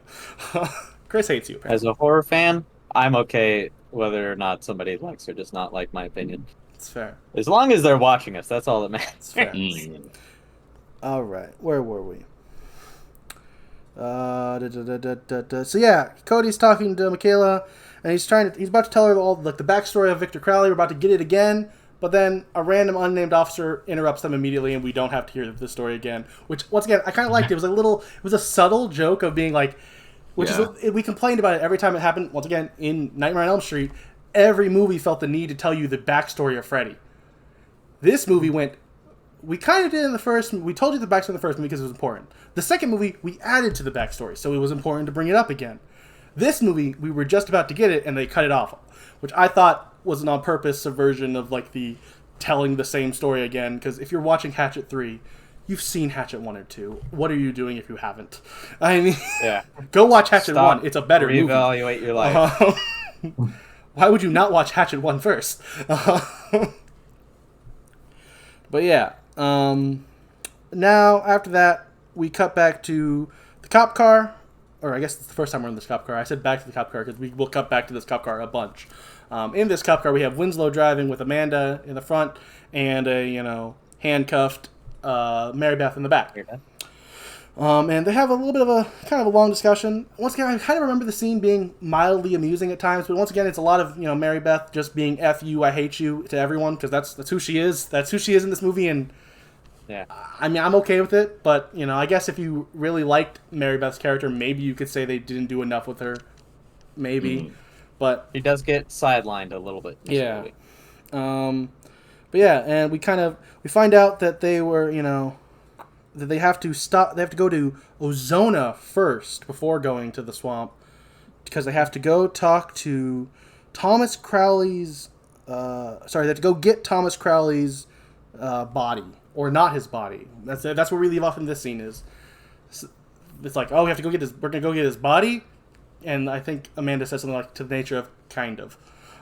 Chris hates you. Apparently. As a horror fan, I'm okay whether or not somebody likes or does not like my opinion. It's fair. As long as they're watching us, that's all that matters. It's fair. All right, where were we? So yeah, Cody's talking to Michaela, and he's about to tell her all the backstory of Victor Crowley. We're about to get it again, but then a random unnamed officer interrupts them immediately, and we don't have to hear the story again. Which, once again, I kind of liked. It was it was a subtle joke of being like, we complained about it every time it happened. Once again, in Nightmare on Elm Street, every movie felt the need to tell you the backstory of Freddy. This movie we kind of did in the first. We told you the backstory in the first movie because it was important. The second movie, we added to the backstory, so it was important to bring it up again. This movie, we were just about to get it, and they cut it off, which I thought was an on-purpose subversion of the telling the same story again. Because if you're watching Hatchet 3, you've seen Hatchet 1 or 2. What are you doing if you haven't? I mean, go watch Hatchet 1. It's a better movie. Reevaluate your life. Why would you not watch Hatchet 1 first? But yeah. Now, after that, we cut back to the cop car. Or I guess it's the first time we're in this cop car. I said back to the cop car because we will cut back to this cop car a bunch. In this cop car, we have Winslow driving with Amanda in the front and a, handcuffed Mary Beth in the back. And they have a little bit of a kind of a long discussion. Once again, I kind of remember the scene being mildly amusing at times, but once again, it's a lot of Mary Beth just being "F you, I hate you" to everyone because that's who she is. That's who she is in this movie, and I mean, I'm okay with it. But I guess if you really liked Mary Beth's character, maybe you could say they didn't do enough with her. Maybe, but he does get sidelined a little bit. Yeah. But yeah, and we find out that they were that they have to stop. They have to go to Ozona first before going to the swamp because they have to go talk to Thomas Crowley's. They have to go get Thomas Crowley's body, or not his body. That's where we leave off in this scene. It's like, oh, we have to go get his. We're gonna go get his body, and I think Amanda says something like to the nature of kind of.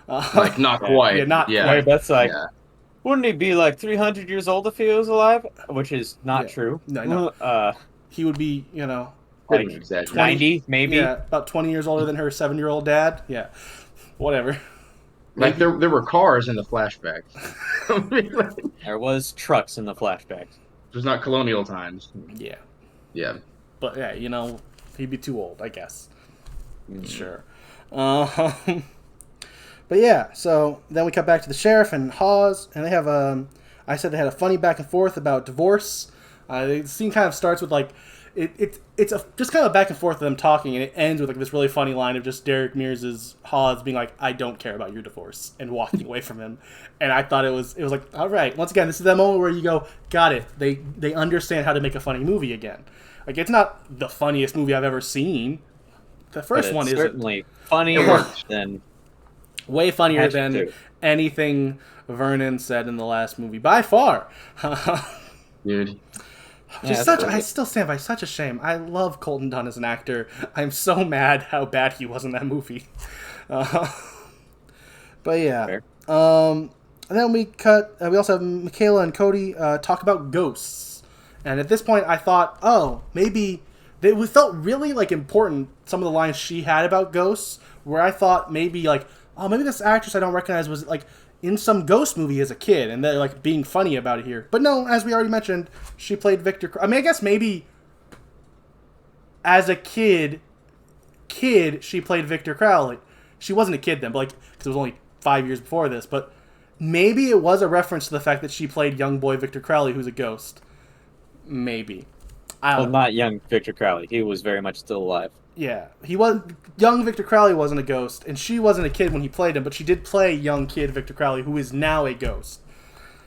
Not quite. Yeah, not quite. quite. That's wouldn't he be 300 years old if he was alive? Which is not true. No. He would be, 90, maybe. Yeah, about 20 years older than her 7-year-old dad. Yeah, whatever. There were cars in the flashback. There was trucks in the flashbacks. It was not colonial times. Yeah. Yeah. But yeah, he'd be too old, I guess. Sure. But yeah, so then we cut back to the sheriff and Hawes, and they have I said they had a funny back and forth about divorce. The scene kind of starts with it's just kind of a back and forth of them talking, and it ends with this really funny line of just Derek Mears' Hawes being like, "I don't care about your divorce," and walking away from him. And I thought it was all right. Once again, this is that moment where you go, got it. They understand how to make a funny movie again. It's not the funniest movie I've ever seen. The first one is certainly funnier than. Way funnier than anything Vernon said in the last movie, by far. Dude. I still stand by such a shame. I love Colton Dunn as an actor. I'm so mad how bad he was in that movie. But yeah. And then we cut. We also have Michaela and Cody talk about ghosts. And at this point, I thought, maybe it felt really important. Some of the lines she had about ghosts, where I thought maybe maybe this actress I don't recognize was in some ghost movie as a kid, and they're being funny about it here. But no, as we already mentioned, she played Victor. I mean, I guess maybe as a kid, she played Victor Crowley. She wasn't a kid then, but because it was only 5 years before this. But maybe it was a reference to the fact that she played young boy Victor Crowley, who's a ghost. Maybe. Not young Victor Crowley. He was very much still alive. Yeah, he was young. Victor Crowley wasn't a ghost, and she wasn't a kid when he played him, but she did play young kid Victor Crowley, who is now a ghost.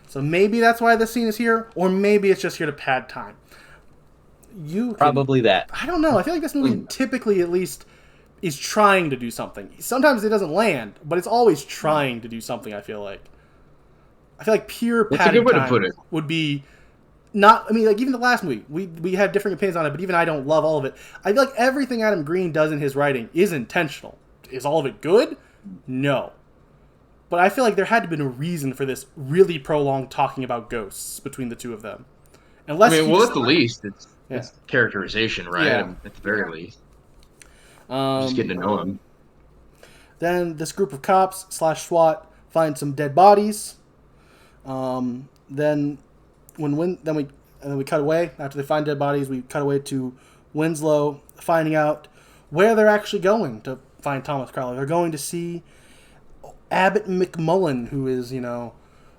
So maybe that's why this scene is here, or maybe it's just here to pad time. Probably that. I don't know. I feel like this movie typically, at least, is trying to do something. Sometimes it doesn't land, but it's always trying to do something. I feel like pure padded time would be. Not, I mean, even the last movie, we have different opinions on it, but even I don't love all of it. I feel like everything Adam Green does in his writing is intentional. Is all of it good? No. But I feel like there had to have been a reason for this really prolonged talking about ghosts between the two of them. Unless at the least, it's characterization, right? Yeah. At the very least. Just getting to know him. Then this group of cops / SWAT find some dead bodies. Then we cut away after they find dead bodies. We cut away to Winslow finding out where they're actually going to find Thomas Crowley. They're going to see Abbott McMullen, who is,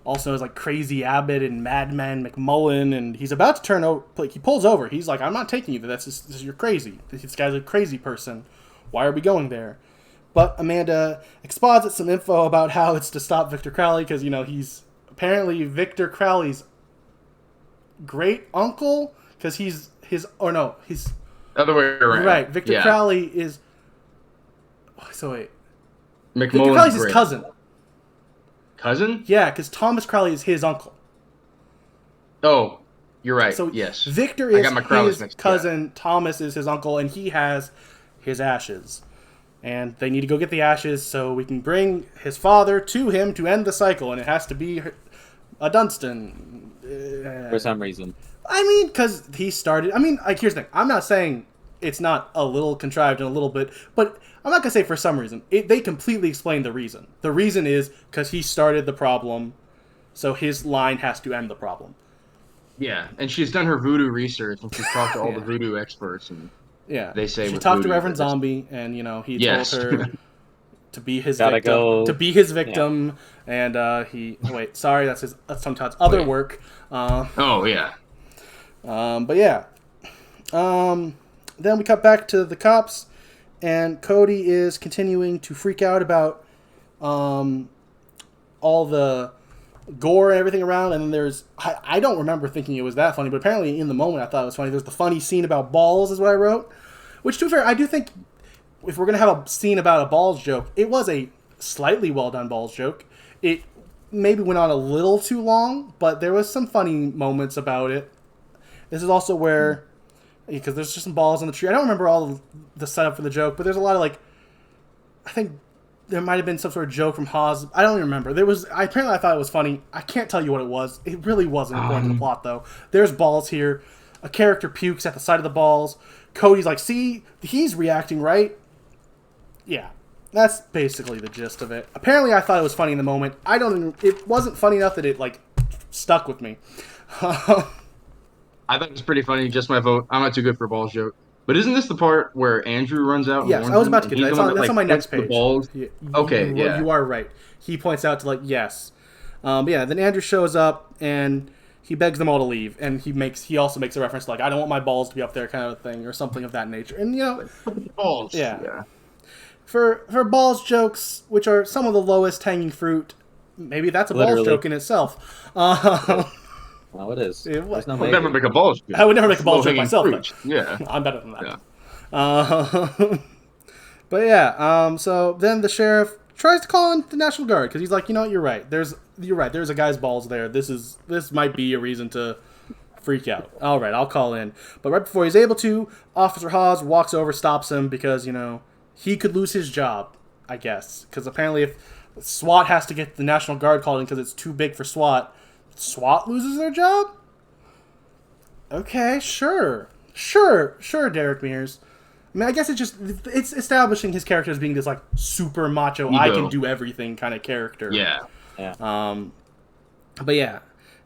also known as like Crazy Abbott and Madman McMullen, and he's about to turn over. Like, he pulls over. He's like, "I'm not taking you there. You're crazy. This guy's a crazy person. Why are we going there?" But Amanda exposits some info about how it's to stop Victor Crowley because he's apparently Victor Crowley's great uncle because he's his other way around. Right. Victor Crowley is. So wait. McMullen's Victor Crowley's his cousin. Cousin? Yeah, because Thomas Crowley is his uncle. Oh, you're right. So yes, Victor is his cousin. Yeah. Thomas is his uncle, and he has his ashes. And they need to go get the ashes so we can bring his father to him to end the cycle, and it has to be a Dunstan. For some reason. I mean, because he started... here's the thing. I'm not saying it's not a little contrived and a little bit, but I'm not going to say for some reason. They completely explain the reason. The reason is because he started the problem, so his line has to end the problem. Yeah, and she's done her voodoo research, and she's talked to all the voodoo experts, and they say she talked to Reverend Zombie, and he told her to be his victim, and he sorry, that's sometimes other work. But yeah. Then we cut back to the cops, and Cody is continuing to freak out about all the gore and everything around, and then there's... I don't remember thinking it was that funny, but apparently in the moment I thought it was funny. There's the funny scene about balls is what I wrote, which, to be fair, I do think if we're going to have a scene about a balls joke, it was a slightly well-done balls joke. It maybe went on a little too long, but there was some funny moments about it. This is also where... because there's just some balls on the tree. I don't remember all the setup for the joke, but there's a lot of I think there might have been some sort of joke from Haas. I don't even remember. Apparently I thought it was funny. I can't tell you what it was. It really wasn't important to the plot, though. There's balls here. A character pukes at the sight of the balls. Cody's like, see, he's reacting, right? Yeah. That's basically the gist of it. Apparently I thought it was funny in the moment. It wasn't funny enough that it, stuck with me. I thought it was pretty funny. Just my vote. I'm not too good for a balls joke. But isn't this the part where Andrew runs out? Yes, I was about to get to that. That's on my next page. The balls. Okay, you are right. He points out to yes. Then Andrew shows up and he begs them all to leave, and he also makes a reference to I don't want my balls to be up there, kind of thing, or something of that nature. And balls. Yeah. For balls jokes, which are some of the lowest hanging fruit, maybe that's a balls joke in itself. Well, it is. I would never make a balls joke. I would never make a balls joke myself. Yeah. I'm better than that. Yeah. So then the sheriff tries to call in the National Guard because he's like, you're right. There's a guy's balls there. This might be a reason to freak out. All right, I'll call in. But right before he's able to, Officer Hawes walks over, stops him because he could lose his job, I guess, because apparently if SWAT has to get the National Guard called in because it's too big for SWAT loses their job? Okay, sure, Derek Mears. I guess it's establishing his character as being this super macho, I can do everything kind of character. Yeah. But yeah,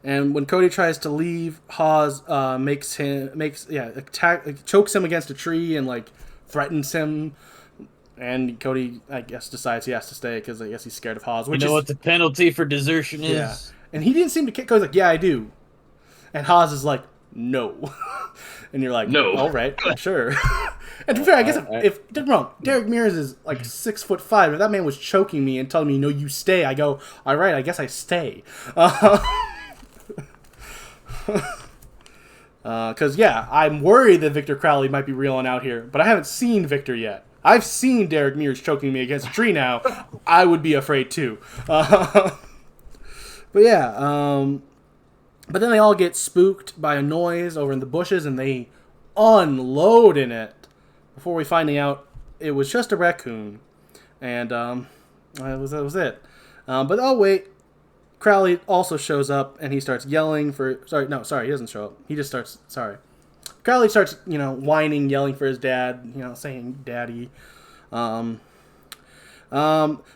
and when Cody tries to leave, Hawes chokes him against a tree and threatens him. And Cody, I guess, decides he has to stay because I guess he's scared of Hawes. You know what the penalty for desertion is? Yeah. And he didn't seem to care. Cody's like, yeah, I do. And Hawes is like, no. And you're like, no. All right, sure. And to be fair, I guess if don't get me wrong, Derek Mears is 6'5". If that man was choking me and telling me, no, you stay, I go, all right, I guess I stay. Because, I'm worried that Victor Crowley might be reeling out here, but I haven't seen Victor yet. I've seen Derek Mears choking me against a tree now. I would be afraid too. But then they all get spooked by a noise over in the bushes and they unload in it before we finding out it was just a raccoon. And that was it. But oh wait, Crowley also shows up and he starts yelling for... Sorry, he doesn't show up. He just starts... Sorry. Crowley starts, whining, yelling for his dad, saying daddy. Then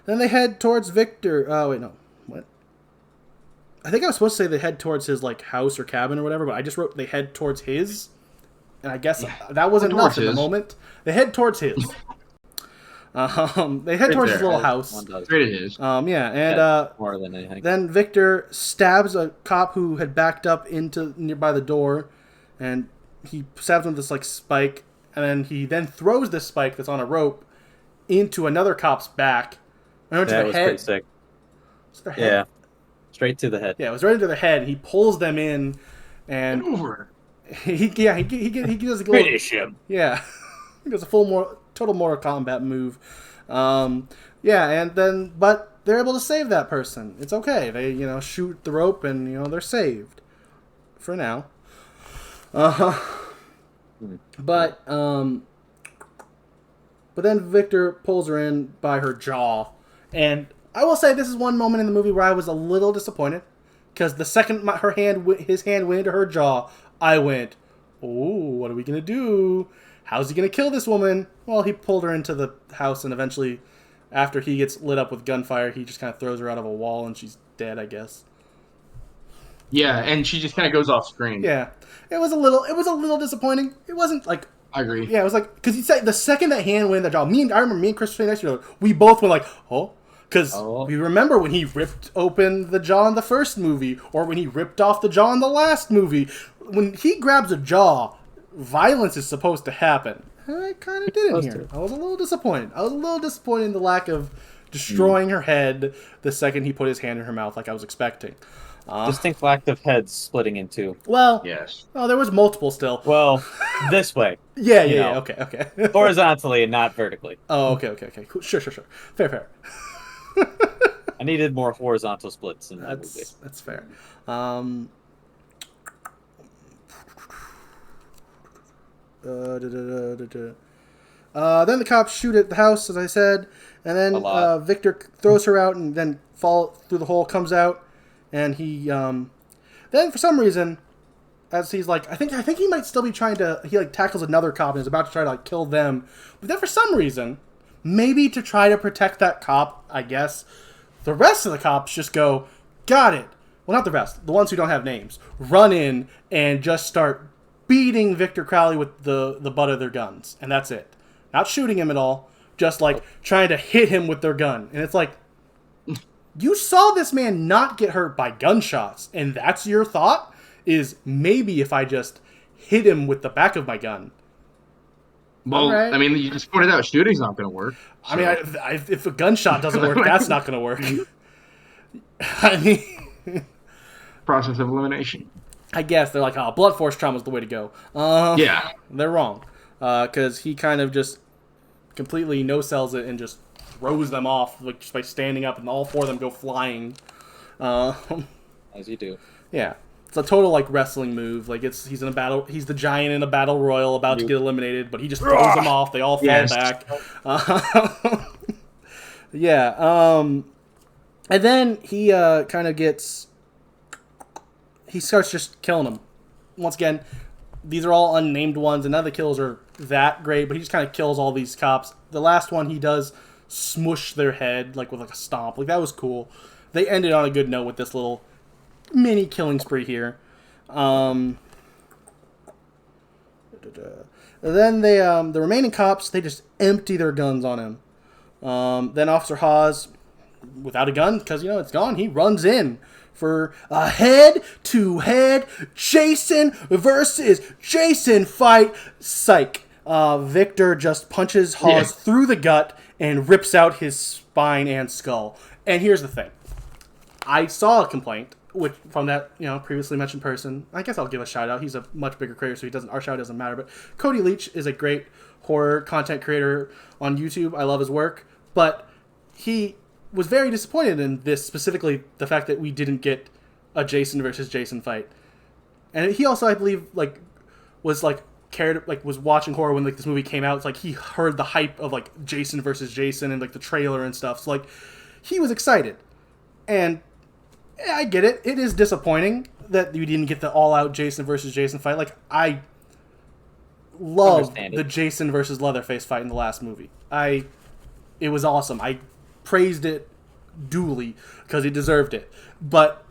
they head towards Victor. Oh, wait, no. What? I think I was supposed to say they head towards his, house or cabin or whatever, but I just wrote they head towards his and I guess that was enough in the moment. They head towards his. They head towards his little house. Straight at his. More than anything. Then Victor stabs a cop who had backed up into nearby the door, and he stabs him with this like spike, and then he throws this spike that's on a rope into another cop's back. That was pretty sick. Yeah, straight to the head. Yeah, it was right into the head. He pulls them in, and he does a little, finish him. Yeah, he does a total Mortal Kombat move. But they're able to save that person. It's okay. They shoot the rope and they're saved for now. But then Victor pulls her in by her jaw, and I will say this is one moment in the movie where I was a little disappointed, because the second his hand went into her jaw, I went, "Oh, what are we gonna do? How's he gonna kill this woman?" Well, he pulled her into the house, and eventually, after he gets lit up with gunfire, he just kind of throws her out of a wall, and she's dead, I guess. Yeah, and she just kind of goes off screen. Yeah, it was a little disappointing. It wasn't like. I agree. Yeah, it was like, because he said the second that hand went in the jaw, I remember me and Chris sitting next to each other, we both went like, oh. Because we remember when he ripped open the jaw in the first movie, or when he ripped off the jaw in the last movie. When he grabs a jaw, violence is supposed to happen. And I kind of didn't here. I was a little disappointed. In the lack of destroying her head the second he put his hand in her mouth, like I was expecting. Distinct lack of heads splitting in two. Well, yes. Oh, there was multiple still. Well, this way. Yeah. Okay. Horizontally and not vertically. Oh, okay. Cool. Sure. Fair. I needed more horizontal splits in that movie. That's fair. Then the cops shoot at the house, as I said, and then Victor throws her out, and then fall through the hole, comes out, and he then for some reason, as he's like, I think he might still be trying to, he like tackles another cop and is about to try to like kill them, but then for some reason, maybe to try to protect that cop, I guess, the rest of the cops just go, got it. Well, not the rest. The ones who don't have names. Run in and just start beating Victor Crowley with the butt of their guns. And that's it. Not shooting him at all. Just like trying to hit him with their gun. And it's like, you saw this man not get hurt by gunshots. And that's your thought? Is maybe if I just hit him with the back of my gun. Well, right. I mean, you just pointed out shooting's not going to work. So. I mean, if a gunshot doesn't work, that's not going to work. I mean... Process of elimination. I guess. They're like, oh, blunt force trauma is the way to go. Yeah. They're wrong. Because he kind of just completely no-sells it and just throws them off like, just by standing up, and all four of them go flying. As you do. Yeah. It's a total like wrestling move. Like he's in a battle. He's the giant in a battle royal about to get eliminated, but he just throws them off. They all fall back. Yeah. And then he kind of gets. He starts just killing them. Once again, these are all unnamed ones, and none of the kills are that great. But he just kind of kills all these cops. The last one he does smush their head like with like a stomp. Like that was cool. They ended on a good note with this little mini killing spree here. Then they the remaining cops, they just empty their guns on him. Then Officer Hawes, without a gun, because it's gone, he runs in for a head-to-head Jason versus Jason fight. Psych. Victor just punches Hawes through the gut and rips out his spine and skull. And here's the thing. I saw a complaint from that previously mentioned person. I guess I'll give a shout out. He's a much bigger creator, so our shout out doesn't matter. But Cody Leach is a great horror content creator on YouTube. I love his work, but he was very disappointed in this, specifically the fact that we didn't get a Jason versus Jason fight. And he also, I believe, was watching horror when this movie came out. It's like he heard the hype of Jason versus Jason and the trailer and stuff. So he was excited, and I get it. It is disappointing that you didn't get the all-out Jason versus Jason fight. I love the Jason versus Leatherface fight in the last movie. It was awesome. I praised it duly because he deserved it. But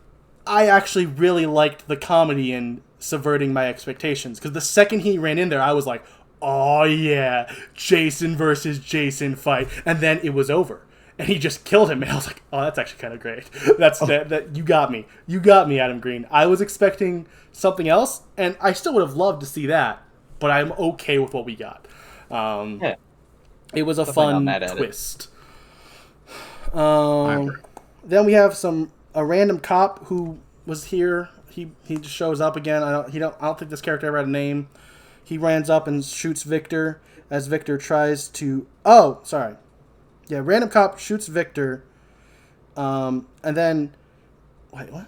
I actually really liked the comedy in subverting my expectations. Because the second he ran in there, I was like, oh yeah, Jason versus Jason fight. And then it was over. And he just killed him. And I was like, oh, that's actually kind of great. That you got me. You got me, Adam Green. I was expecting something else, and I still would have loved to see that, but I'm okay with what we got. It was a fun twist. Then we have a random cop who was here. He just shows up again. I don't think this character ever had a name. He runs up and shoots Victor as Victor tries to. Oh, sorry. Yeah, random cop shoots Victor, and then wait, what?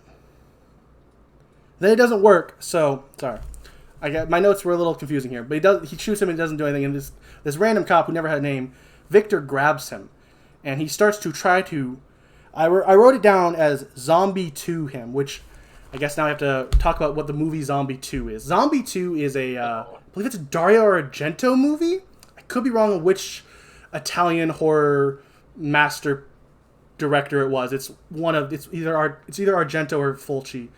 Then it doesn't work. So sorry, my notes were a little confusing here. But he shoots him and doesn't do anything. And this random cop who never had a name, Victor grabs him, and he starts to try to. I wrote it down as Zombie 2 him, which I guess now I have to talk about what the movie Zombie 2 is. Zombie 2 is I believe it's a Dario Argento movie. I could be wrong on which Italian horror master director it was. It's either Argento or Fulci.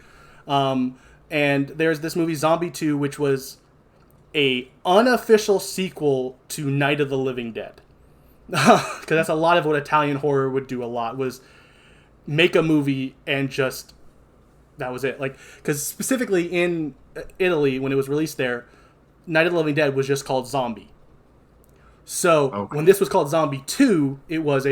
And there's this movie Zombie 2, which was a unofficial sequel to Night of the Living Dead. Because that's a lot of what Italian horror would do. A lot was make a movie and just that was it. Like, because specifically in Italy when it was released there, Night of the Living Dead was just called Zombie. So when this was called Zombie 2, it was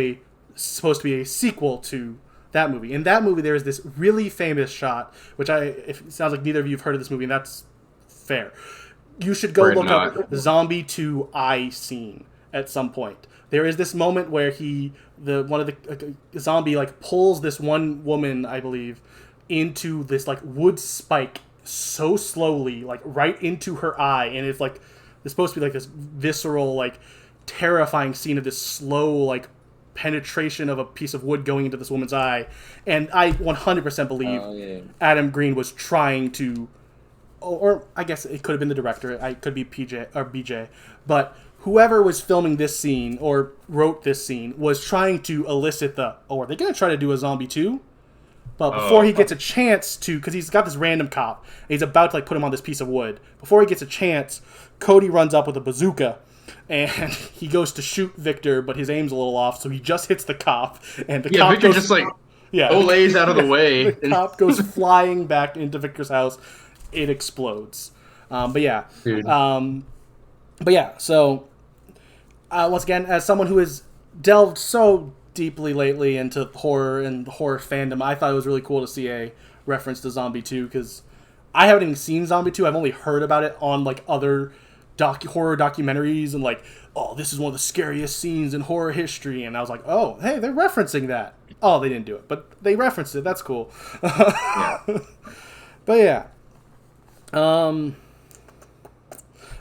supposed to be a sequel to that movie. In that movie, there is this really famous shot, which it sounds like neither of you have heard of this movie, and that's fair. You should go look up the Zombie 2 eye scene at some point. There is this moment where one of the zombie like pulls this one woman, I believe, into this like wood spike so slowly, like right into her eye, and it's like it's supposed to be like this visceral, like terrifying scene of this slow, like penetration of a piece of wood going into this woman's eye. And I 100% believe Adam Green was trying to, or I guess it could have been the director. It could be PJ or BJ, but whoever was filming this scene or wrote this scene was trying to elicit are they going to try to do a Zombie 2? But before he gets a chance to, because he's got this random cop, and he's about to like put him on this piece of wood. Before he gets a chance, Cody runs up with a bazooka, and he goes to shoot Victor, but his aim's a little off, so he just hits the cop, and the cop Victor just like olays out of the way. The cop goes flying back into Victor's house. It explodes. But yeah. So once again, as someone who has delved so deeply lately into horror and horror fandom, I thought it was really cool to see a reference to Zombie 2, because I haven't even seen Zombie 2. I've only heard about it on like other horror documentaries and like, oh, this is one of the scariest scenes in horror history, and I was like, oh, hey, they're referencing that. Oh, they didn't do it, but they referenced it. That's cool. But yeah.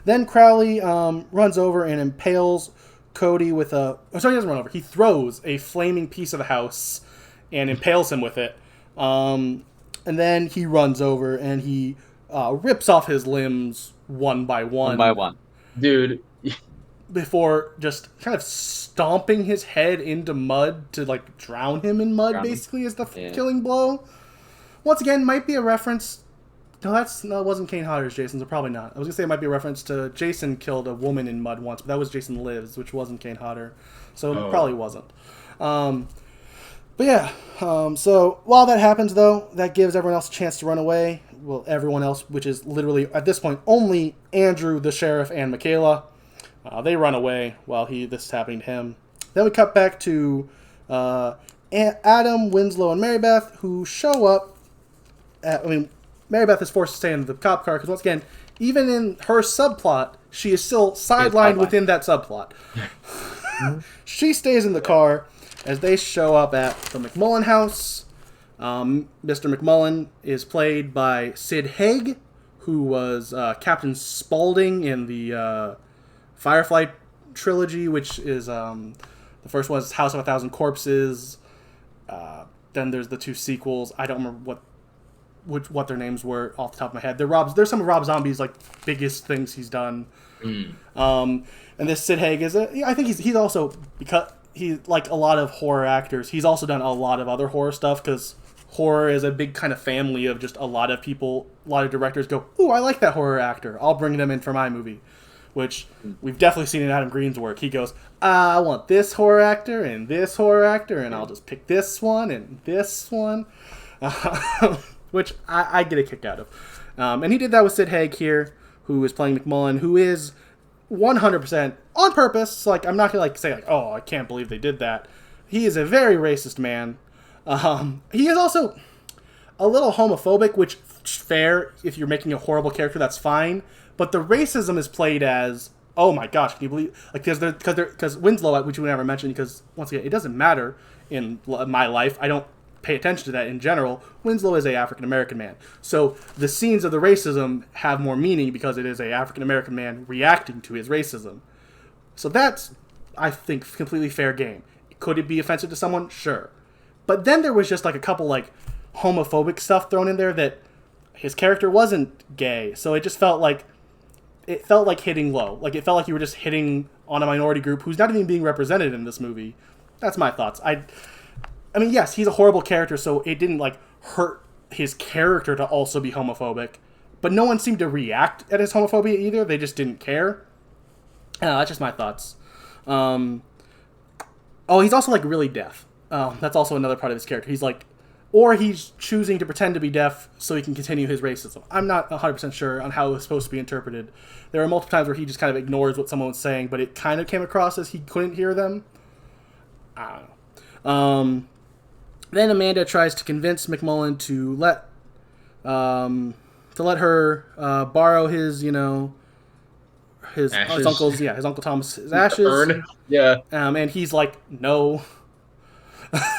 Then Crowley runs over and impales Cody with he doesn't run over. He throws a flaming piece of the house and impales him with it. And then he runs over and he rips off his limbs one by one. One by one. Dude. Before just kind of stomping his head into mud to like drown him in mud, basically, is the killing blow. Once again, might be a reference. No, it wasn't Kane Hodder's Jason, so probably not. I was going to say it might be a reference to Jason killed a woman in mud once, but that was Jason Lives, which wasn't Kane Hodder. So it probably wasn't. But yeah, so while that happens, though, that gives everyone else a chance to run away. Well, everyone else, which is literally, at this point, only Andrew, the sheriff, and Michaela. They run away while this is happening to him. Then we cut back to Adam, Winslow, and Mary Beth, who show up. Mary Beth is forced to stay in the cop car because, once again, even in her subplot, she is still sidelined within that subplot. She stays in the car as they show up at the McMullen house. Mr. McMullen is played by Sid Haig, who was Captain Spaulding in the Firefly trilogy, which is the first one is House of a Thousand Corpses. Then there's the two sequels. I don't remember what their names were off the top of my head. They're some of Rob Zombie's like biggest things he's done. And this Sid Haig is I think he's also, because he, like a lot of horror actors, he's also done a lot of other horror stuff, because horror is a big kind of family of just a lot of people, a lot of directors go, ooh, I like that horror actor. I'll bring them in for my movie. Which we've definitely seen in Adam Green's work. He goes, I want this horror actor and this horror actor, and I'll just pick this one and this one. Which I get a kick out of. And he did that with Sid Haig here, who is playing McMullen, who is 100% on purpose. Like, I'm not going to like say, like, oh, I can't believe they did that. He is a very racist man. He is also a little homophobic, which fair. If you're making a horrible character, that's fine. But the racism is played as, oh my gosh, can you believe? Like, because Winslow, which we never mentioned, because once again, it doesn't matter in my life. I don't pay attention to that in general. Winslow is a African American man, so the scenes of the racism have more meaning because it is a African American man reacting to his racism. So that's, I think, completely fair game. Could it be offensive to someone? Sure. But then there was just like a couple like homophobic stuff thrown in there that his character wasn't gay, so it just felt like hitting low. Like, it felt like you were just hitting on a minority group who's not even being represented in this movie. That's my thoughts. I mean, yes, he's a horrible character, so it didn't like hurt his character to also be homophobic. But no one seemed to react at his homophobia either. They just didn't care. That's just my thoughts. Oh, he's also like really deaf. That's also another part of his character. He's like, or he's choosing to pretend to be deaf so he can continue his racism. I'm not 100% sure on how it was supposed to be interpreted. There are multiple times where he just kind of ignores what someone was saying, but it kind of came across as he couldn't hear them. I don't know. Then Amanda tries to convince McMullen to let her borrow his, his uncle's, his Uncle Thomas's ashes. Urn. Yeah. And he's like, no,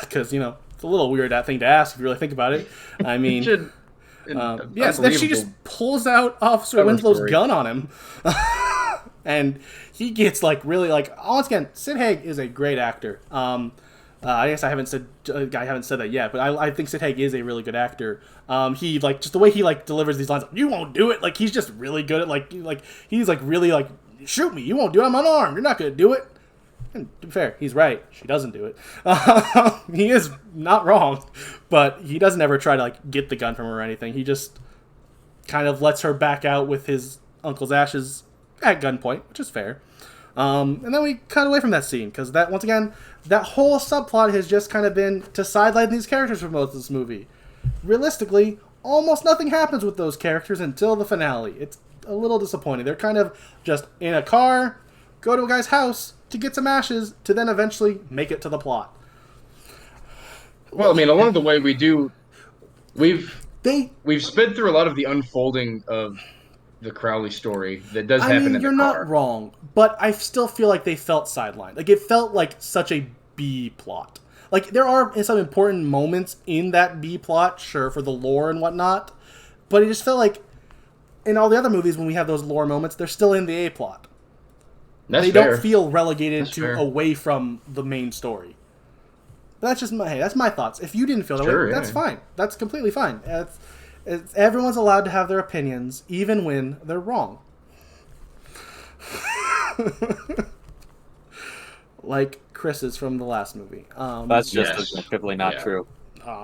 because it's a little weird that thing to ask if you really think about it. I mean, yes. Then she just pulls out Officer Winslow's gun on him, and he gets like really like. Once again, Sid Haig is a great actor. I guess I haven't said that yet, but I think Sid Haig is a really good actor. He like just the way he like delivers these lines. You won't do it. Like, he's just really good at like he's like really like, shoot me. You won't do it. I'm unarmed. You're not gonna do it. And to be fair, he's right. She doesn't do it. He is not wrong, but he doesn't ever try to like get the gun from her or anything. He just kind of lets her back out with his uncle's ashes at gunpoint, which is fair. And then we cut away from that scene because that, once again, that whole subplot has just kind of been to sideline these characters for most of this movie. Realistically, almost nothing happens with those characters until the finale. It's a little disappointing. They're kind of just in a car, go to a guy's house to get some ashes, to then eventually make it to the plot. Well, I mean, along the way we've sped through a lot of the unfolding of the Crowley story that does happen in the car. You're not wrong, but I still feel like they felt sidelined. Like, it felt like such a B plot. Like, there are some important moments in that B plot, sure, for the lore and whatnot, but it just felt like in all the other movies when we have those lore moments, they're still in the A plot. They don't feel relegated away from the main story. But that's just that's my thoughts. If you didn't feel that way, that's fine. That's completely fine. Everyone's allowed to have their opinions, even when they're wrong. Like Chris's from the last movie. That's just objectively not true.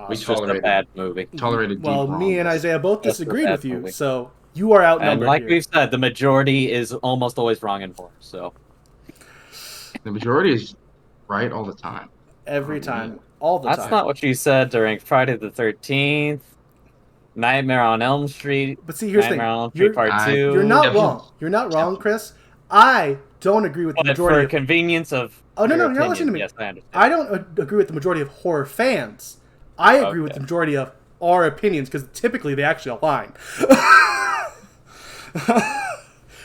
It's just a bad movie. Tolerated. Well, me and Isaiah both disagreed with you, so you are outnumbered. And like here. we've said, the majority is almost always wrong in horror. So the majority is right all the time. Every time, all the time. That's not what you said during Friday the 13th. Nightmare on Elm Street. But see, here's the thing. Nightmare on Elm Street Part 2. You're not wrong. You're not wrong, Chris. I don't agree with the majority. For convenience of. Oh, no, you're not listening to me. Yes, I understand. I don't agree with the majority of horror fans. I agree with the majority of our opinions because typically they actually align.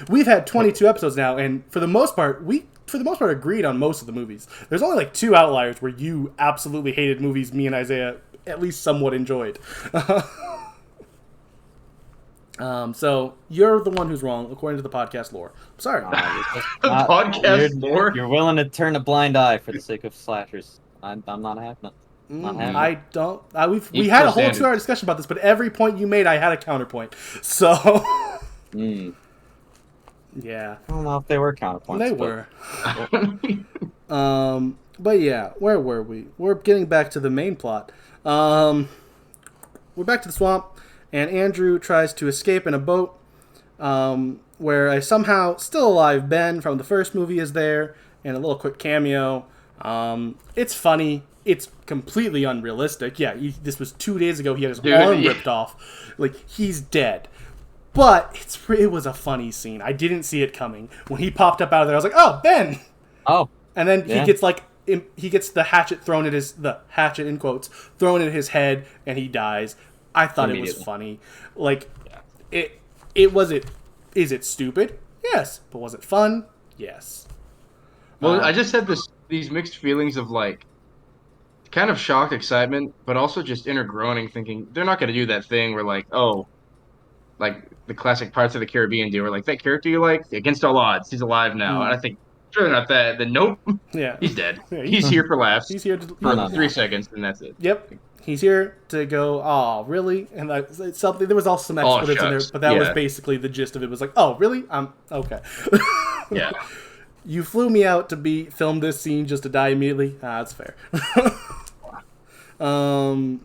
We've had 22 episodes now, and for the most part, agreed on most of the movies. There's only like 2 outliers where you absolutely hated movies me and Isaiah at least somewhat enjoyed. So you're the one who's wrong according to the podcast lore. I'm sorry. Podcast lore? You're willing to turn a blind eye for the sake of slashers. I'm not having it. I don't. We had a whole 2-hour discussion about this, but every point you made, I had a counterpoint. So, yeah. I don't know if they were counterpoints. They were. But yeah, where were we? We're getting back to the main plot. we're back to the swamp, and Andrew tries to escape in a boat, where a somehow still alive Ben from the first movie is there, and a little quick cameo. It's funny. It's completely unrealistic. Yeah, this was 2 days ago. He had his arm ripped off. Like, he's dead. But it was a funny scene. I didn't see it coming. When he popped up out of there, I was like, "Oh, Ben!" Oh. And then he gets the hatchet thrown at the hatchet in quotes thrown in his head, and he dies. I thought it was funny. Like, is it stupid? Yes. But was it fun? Yes. Well, I just had these mixed feelings of like kind of shocked excitement, but also just inner groaning, thinking they're not going to do that thing where like, oh, like the classic Pirates of the Caribbean deal, where like that character you like, against all odds, he's alive now. And I think, sure not that. Then nope, he's dead. Yeah, he's here for laughs. He's here for 3 seconds, and that's it. Yep, he's here to go. Oh, really? And it's something. There was also some expletives in there, but that was basically the gist of it. It was like, oh, really? Okay. Yeah. You flew me out to film this scene just to die immediately. That's fair. Then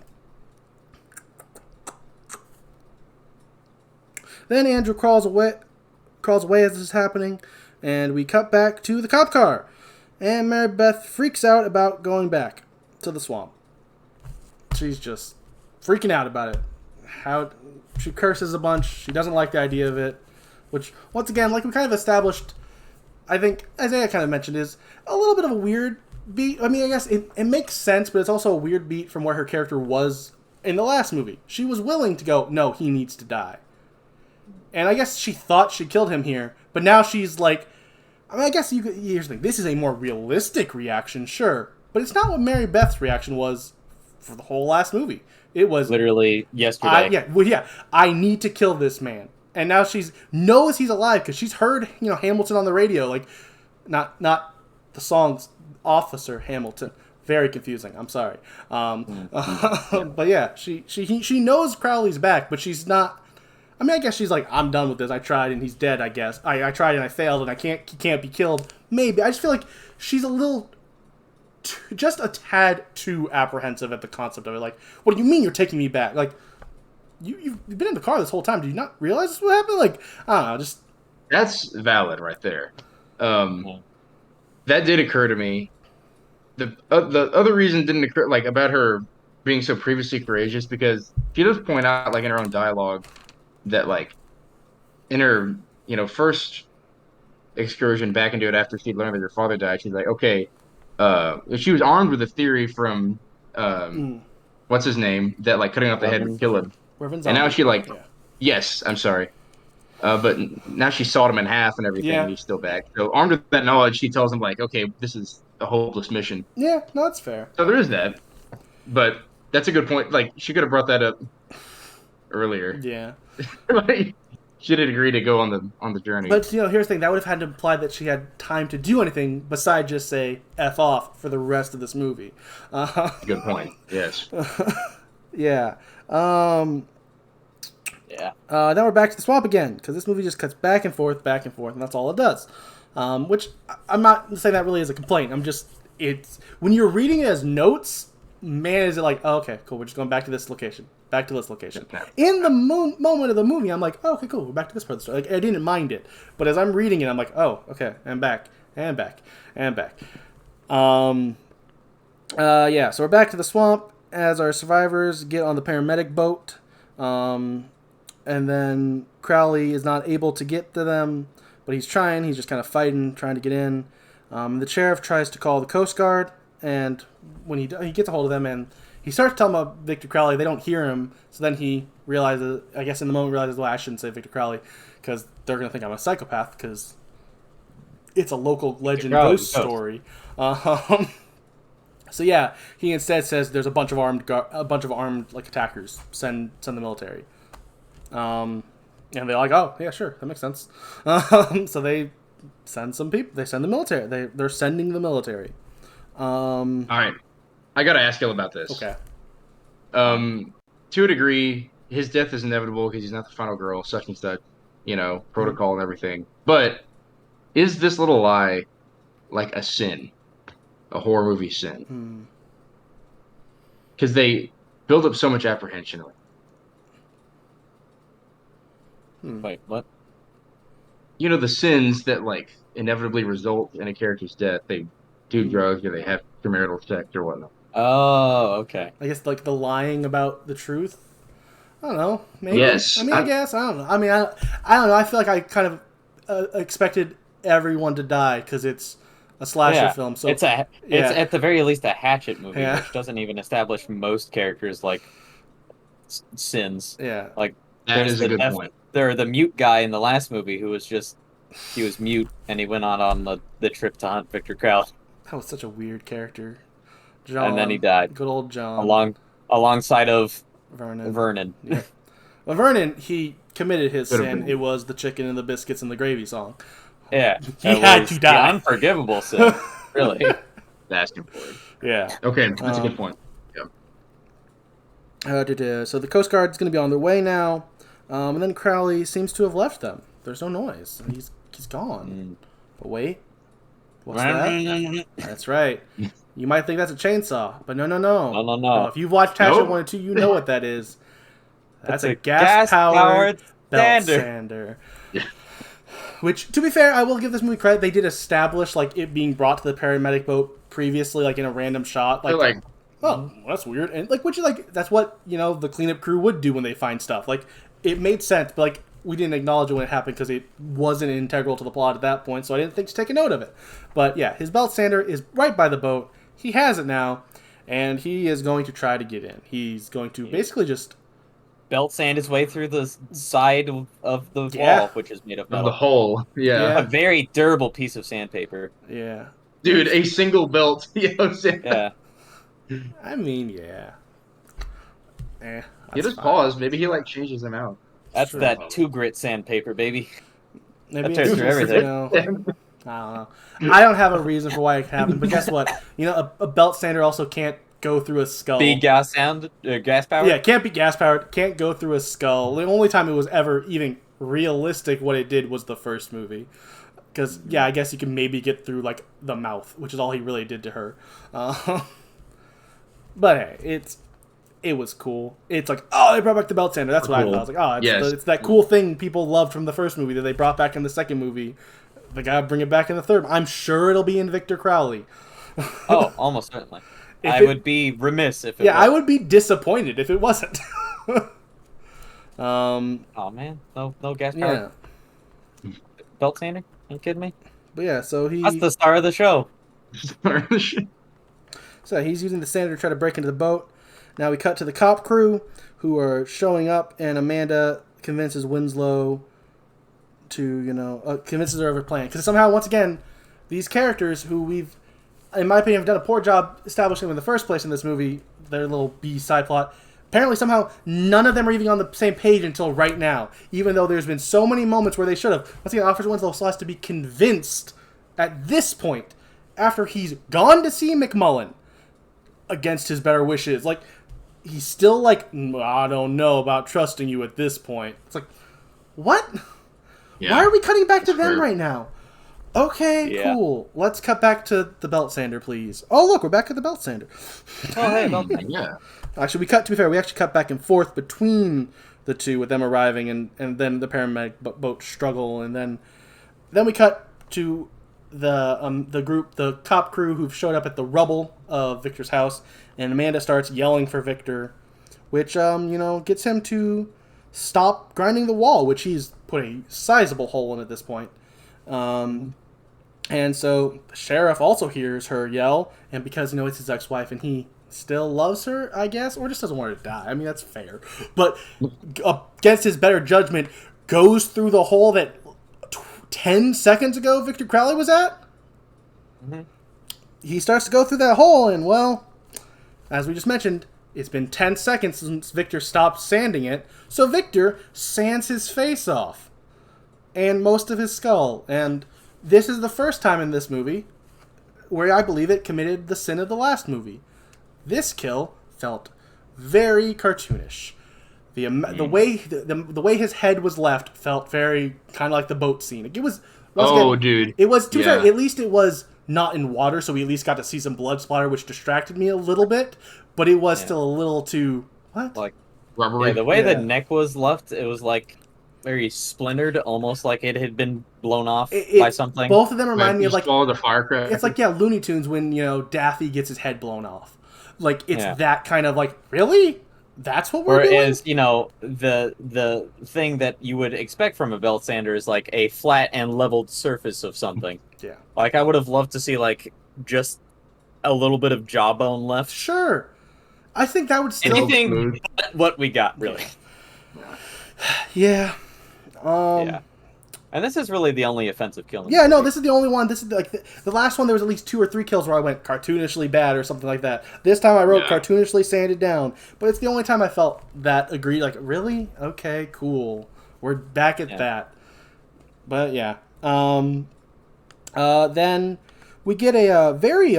Andrew crawls away as this is happening, and we cut back to the cop car. And Mary Beth freaks out about going back to the swamp. She's just freaking out about it. She curses a bunch. She doesn't like the idea of it, which, once again, like we kind of established, I think Isaiah kind of mentioned, is a little bit of a weird beat. I mean, I guess it makes sense, but it's also a weird beat from where her character was in the last movie. She was willing to go, no, he needs to die. And I guess she thought she killed him here, but now she's like, I mean, I guess here's the thing. This is a more realistic reaction, sure, but it's not what Mary Beth's reaction was for the whole last movie. It was literally yesterday. I need to kill this man. And now knows he's alive because she's heard, Hamilton on the radio, like not the songs Officer Hamilton. Very confusing. I'm sorry. But yeah, she knows Crowley's back, but she's not. I mean, I guess she's like, I'm done with this. I tried and he's dead. I guess I tried and I failed and he can't be killed. Maybe I just feel like she's a little, just a tad too apprehensive at the concept of it. Like, what do you mean you're taking me back? Like, you've been in the car this whole time. Do you not realize this what happened? Like, I don't know. Just that's valid right there. That did occur to me. The other reason didn't occur, like about her being so previously courageous, because she does point out, like in her own dialogue, that like in her first excursion back into it after she'd learned that her father died, she's like, okay, she was armed with a theory from what's his name, that like cutting off the head would kill him, and now she yes, I'm sorry, but now she sawed him in half and everything, and he's still back. So armed with that knowledge, she tells him like, okay, this is a hopeless mission. Yeah, no, that's fair. So there is that, but that's a good point. Like, she could have brought that up earlier. Yeah. Like, she did agree to go on the journey. But here's the thing: that would have had to imply that she had time to do anything besides just say "f off" for the rest of this movie. Good point. Yes. Yeah. Yeah. Then we're back to the swamp again, because this movie just cuts back and forth, and that's all it does. Which I'm not saying that really is a complaint. It's when you're reading it as notes, man, is it like, oh, okay, cool, we're just going back to this location. In the moment of the movie, I'm like, oh, okay, cool, we're back to this part of the story. Like, I didn't mind it. But as I'm reading it, I'm like, oh, okay, and back. Yeah, so we're back to the swamp as our survivors get on the paramedic boat. And then Crowley is not able to get to them, but he's trying. He's just kind of fighting, trying to get in. The sheriff tries to call the Coast Guard, and when he gets a hold of them, and he starts telling about Victor Crowley, they don't hear him. So then he realizes, I guess in the moment, realizes, well, I shouldn't say Victor Crowley, because they're going to think I'm a psychopath, because it's a local legend ghost story. So yeah, he instead says there's a bunch of armed like attackers. Send the military. And they're like, oh yeah, sure, that makes sense. So they send some people. They send the military. They're sending the military. All right, I gotta ask you about this. Okay. To a degree, his death is inevitable because he's not the final girl, such and such, protocol and everything. But is this little lie like a sin, a horror movie sin? Because they build up so much apprehension. Wait, what? You know, the sins that like inevitably result in a character's death. They do drugs or they have premarital sex or whatnot. Oh, okay. I guess like the lying about the truth. I don't know. Maybe. Yes. I mean, I guess. I don't know. I mean, I don't know. I feel like I kind of expected everyone to die because it's a slasher film. So it's at the very least a Hatchet movie, Yeah. which doesn't even establish most characters like sins. Yeah. Like That is a good point. There, the mute guy in the last movie who was just he was mute and he went on the trip to hunt Victor Crowley, That was such a weird character. John. and then he died Good old John. alongside of Vernon. Vernon. Yeah. Well, Vernon, he committed his Could've sin. been. It was the chicken and the biscuits and the gravy song. Yeah, He that had was to die. The unforgivable sin, really. Asking for it. Yeah. Okay, that's a good point. So the Coast Guard's going to be on their way now, and then Crowley seems to have left them. There's no noise. He's gone. But wait, what's that? That's right. You might think that's a chainsaw, but no. No. If you've watched Hatchet Nope. 1 and 2, you know what that is. That's a gas-powered belt sander. sander. Yeah. Which, to be fair, I will give this movie credit. They did establish like it being brought to the paramedic boat previously, like in a random shot. They're like, Oh, that's weird. And like, that's what, the cleanup crew would do when they find stuff. Like, it made sense, but like, we didn't acknowledge it when it happened because it wasn't integral to the plot at that point, so I didn't think to take a note of it. But yeah, his belt sander is right by the boat. He has it now, and he is going to try to get in. He's going to basically just Belt sand his way through the side of the Yeah. wall, which is made of of metal. the hole. Yeah. A very durable piece of sandpaper. Yeah. Dude, a single belt. Yeah. I mean, yeah. He That's just fine. paused. Maybe he like changes them out. That's Sure. that 2-grit sandpaper, baby. Maybe That tears through everything. I don't know. I don't have a reason for why it happened, but guess what? A belt sander also can't go through a skull. Big gas powered? Yeah, it can't be gas powered. Can't go through a skull. The only time it was ever even realistic what it did was the first movie. Because I guess you can maybe get through like the mouth, which is all he really did to her. But hey, it was cool. It's like, oh, they brought back the belt sander. That's what I thought. I was like, oh, it's that cool thing people loved from the first movie that they brought back in the second movie. They gotta bring it back in the third. I'm sure it'll be in Victor Crowley. Oh, almost certainly. If I would be remiss if it Yeah, wasn't. I would be disappointed if it wasn't. Oh man, no gas powered Yeah. belt sander? Are you kidding me? But yeah, so That's the star of the show. So he's using the sander to try to break into the boat. Now we cut to the cop crew who are showing up, and Amanda convinces Winslow to, convinces her of her plan. Because somehow, once again, these characters who we've, in my opinion, have done a poor job establishing them in the first place in this movie, their little B side plot, apparently somehow none of them are even on the same page until right now, even though there's been so many moments where they should have. Once again, Officer Winslow still has to be convinced at this point, after he's gone to see McMullen against his better wishes. Like, he's still like, I don't know about trusting you at this point. It's like, what? Yeah. Why are we cutting back to them fair. right now? Okay, Yeah. cool. Let's cut back to the belt sander, please. Oh, look, we're back at the belt sander. Oh hey, belt sander. Yeah. Actually, to be fair, we actually cut back and forth between the two with them arriving and then the paramedic boat struggle, and then we cut to the group, the cop crew who've showed up at the rubble of Victor's house, and Amanda starts yelling for Victor, which gets him to stop grinding the wall, which he's put a sizable hole in at this point. And so the sheriff also hears her yell, and because it's his ex-wife and he still loves her, I guess, or just doesn't want her to die. I mean, that's fair. But against his better judgment, goes through the hole that 10 seconds ago Victor Crowley was at. Mm-hmm. He starts to go through that hole, and well, as we just mentioned, it's been 10 seconds since Victor stopped sanding it, so Victor sands his face off and most of his skull. And this is the first time in this movie where I believe it committed the sin of the last movie. This kill felt very cartoonish. The way his head was left felt very kind of like the boat scene. It was Dude. It was too Yeah. fair. At least it was not in water, so we at least got to see some blood splatter, which distracted me a little bit. But it was still a little too what? Rubbery. Yeah, the way Yeah. the neck was left, it was like very splintered, almost like it had been blown off It- by something. Both of them remind me of like swallowed a firecracker. it's like Looney Tunes when Daffy gets his head blown off. Like it's Yeah. that kind of like really. That's what we're doing. Whereas, the thing that you would expect from a belt sander is like a flat and leveled surface of something. Yeah. Like I would have loved to see like just a little bit of jawbone left. Sure. I think that would still Anything but what we got, really. Yeah. Yeah. And this is really the only offensive kill. Yeah, no, this is the only one. This is like the last one. There was at least 2 or 3 kills where I went cartoonishly bad or something like that. This time I wrote cartoonishly sanded down, but it's the only time I felt that agreed. Like, really? Okay, cool. We're back at that. But yeah. Then we get a very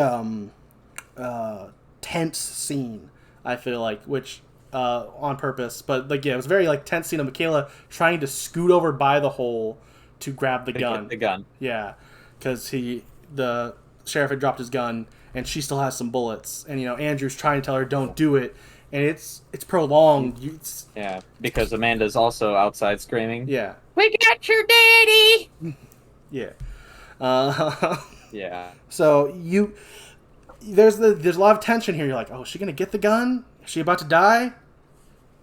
tense scene. I feel like, which on purpose, but like it was a very like tense scene of Michaela trying to scoot over by the hole to grab the gun. The gun. Yeah, because the sheriff had dropped his gun, and she still has some bullets. And Andrew's trying to tell her don't do it, and it's prolonged. Yeah, because Amanda's also outside screaming. Yeah. We got your daddy. Yeah. Yeah. So there's a lot of tension here. You're like, oh, is she gonna get the gun? Is she about to die?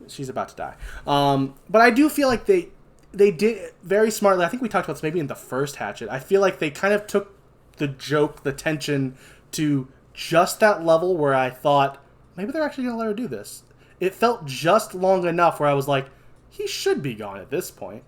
She's about to die. But I do feel like they did very smartly. I think we talked about this maybe in the first Hatchet. I feel like they kind of took the joke, the tension, to just that level where I thought, maybe they're actually going to let her do this. It felt just long enough where I was like, he should be gone at this point.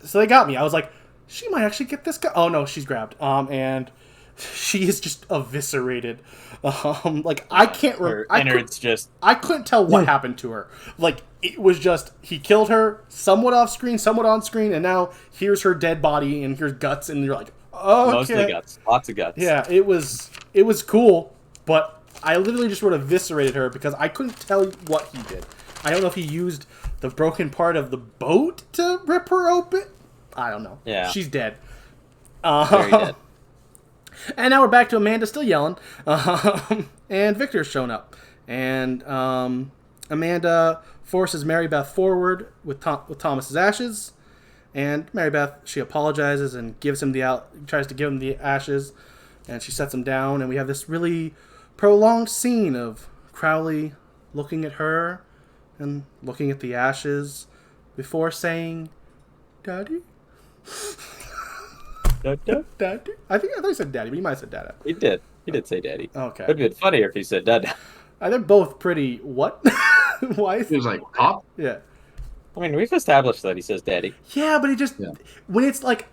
So they got me. I was like, she might actually get this guy. Oh, no, she's grabbed. And she is just eviscerated. Like, I can't... Her innards just... I couldn't tell what happened to her. Like, it was just, he killed her, somewhat off screen, somewhat on screen, and now here's her dead body, and here's guts, and you're like, okay. Mostly guts. Lots of guts. Yeah, it was cool, but I literally just wrote eviscerated her because I couldn't tell what he did. I don't know if he used the broken part of the boat to rip her open. I don't know. Yeah. She's dead. Very dead. And now we're back to Amanda still yelling. And Victor's shown up. And Amanda forces Mary Beth forward with Thomas's ashes. And Mary Beth, she apologizes and tries to give him the ashes. And she sets him down. And we have this really prolonged scene of Crowley looking at her and looking at the ashes before saying, Daddy? Daddy? I thought he said daddy, but he might have said dada. He did. He did say daddy. Okay. It'd been funnier if he said dada. They're both pretty, what? Why? He was like, pop? Yeah. I mean, we've established that he says daddy. Yeah, but when it's like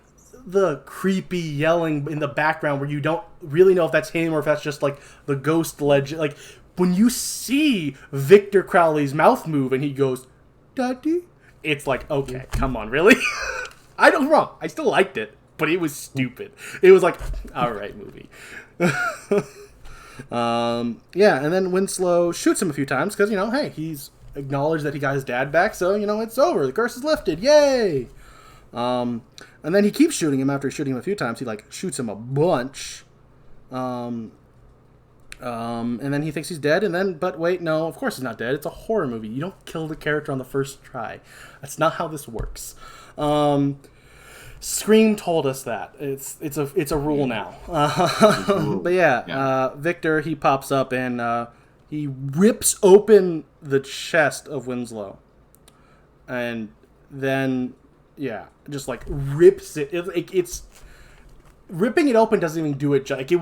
the creepy yelling in the background where you don't really know if that's him or if that's just like the ghost legend. Like when you see Victor Crowley's mouth move and he goes, Daddy? It's like, okay, come on, really? I don't wrong. I still liked it. But it was stupid. It was like, all right, movie. Yeah, and then Winslow shoots him a few times because, hey, he's acknowledged that he got his dad back, so, it's over. The curse is lifted. Yay! And then he keeps shooting him after shooting him a few times. He, shoots him a bunch. And then he thinks he's dead, but wait, no, of course he's not dead. It's a horror movie. You don't kill the character on the first try. That's not how this works. Scream told us that it's a rule now. But yeah, Victor, he pops up and he rips open the chest of Winslow, and then just rips it. It's ripping it open doesn't even do it. It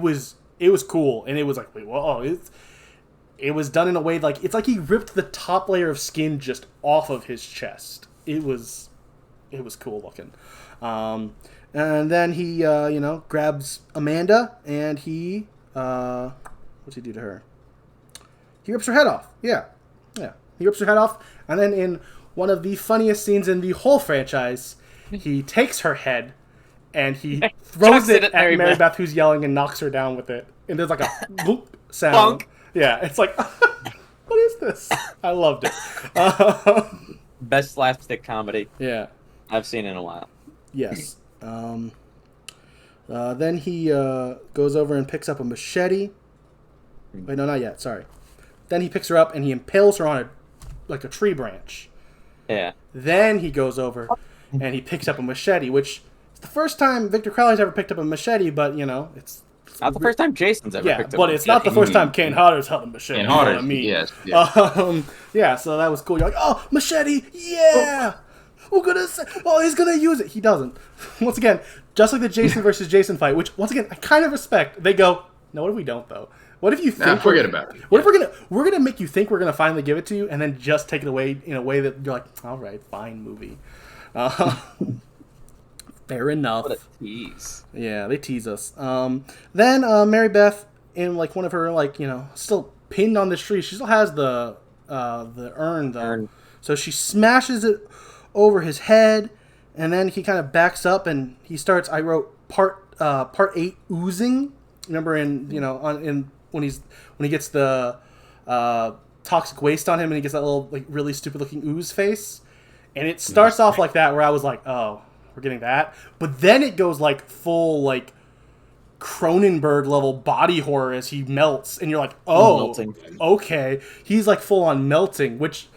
was cool, and it was like, wait, whoa! It was done in a way it's like he ripped the top layer of skin just off of his chest. It was cool looking. And then he, grabs Amanda and he, what's he do to her? He rips her head off. Yeah. He rips her head off. And then in one of the funniest scenes in the whole franchise, he takes her head and he throws it at Mary Beth, who's yelling, and knocks her down with it. And there's like a boop sound. Bonk. Yeah. It's like, what is this? I loved it. Best slapstick comedy. Yeah. I've seen in a while. Yes. Then he goes over and picks up a machete. Wait, no, not yet. Sorry. Then he picks her up and he impales her on a tree branch. Yeah. Then he goes over and he picks up a machete, which is the first time Victor Crowley's ever picked up a machete, but, it's Not the first time Jason's ever picked up but a it's not the machete. first time Kane Hodder's held a machete. And you know what Hodder, I mean? yes. Yeah, so that was cool. You're like, oh, machete, yeah! We're gonna say, oh, he's gonna use it. He doesn't. Once again, just like the Jason versus Jason fight, which, once again, I kind of respect. They go, no, what if we don't, though? What if you think forget about it. What if we're gonna make you think we're gonna finally give it to you, and then just take it away in a way that you're like, all right, fine, movie. Fair enough. What a tease. Yeah, they tease us. Then Mary Beth, in like one of her still pinned on this tree. She still has the urn though. So she smashes it over his head, and then he kind of backs up and he starts. I wrote part 8 oozing. Remember when he gets the toxic waste on him and he gets that little like really stupid looking ooze face, and it starts off like that where I was like, oh, we're getting that, but then it goes like full like Cronenberg level body horror as he melts, and you're like, oh, Melting. Okay, he's like full on melting, which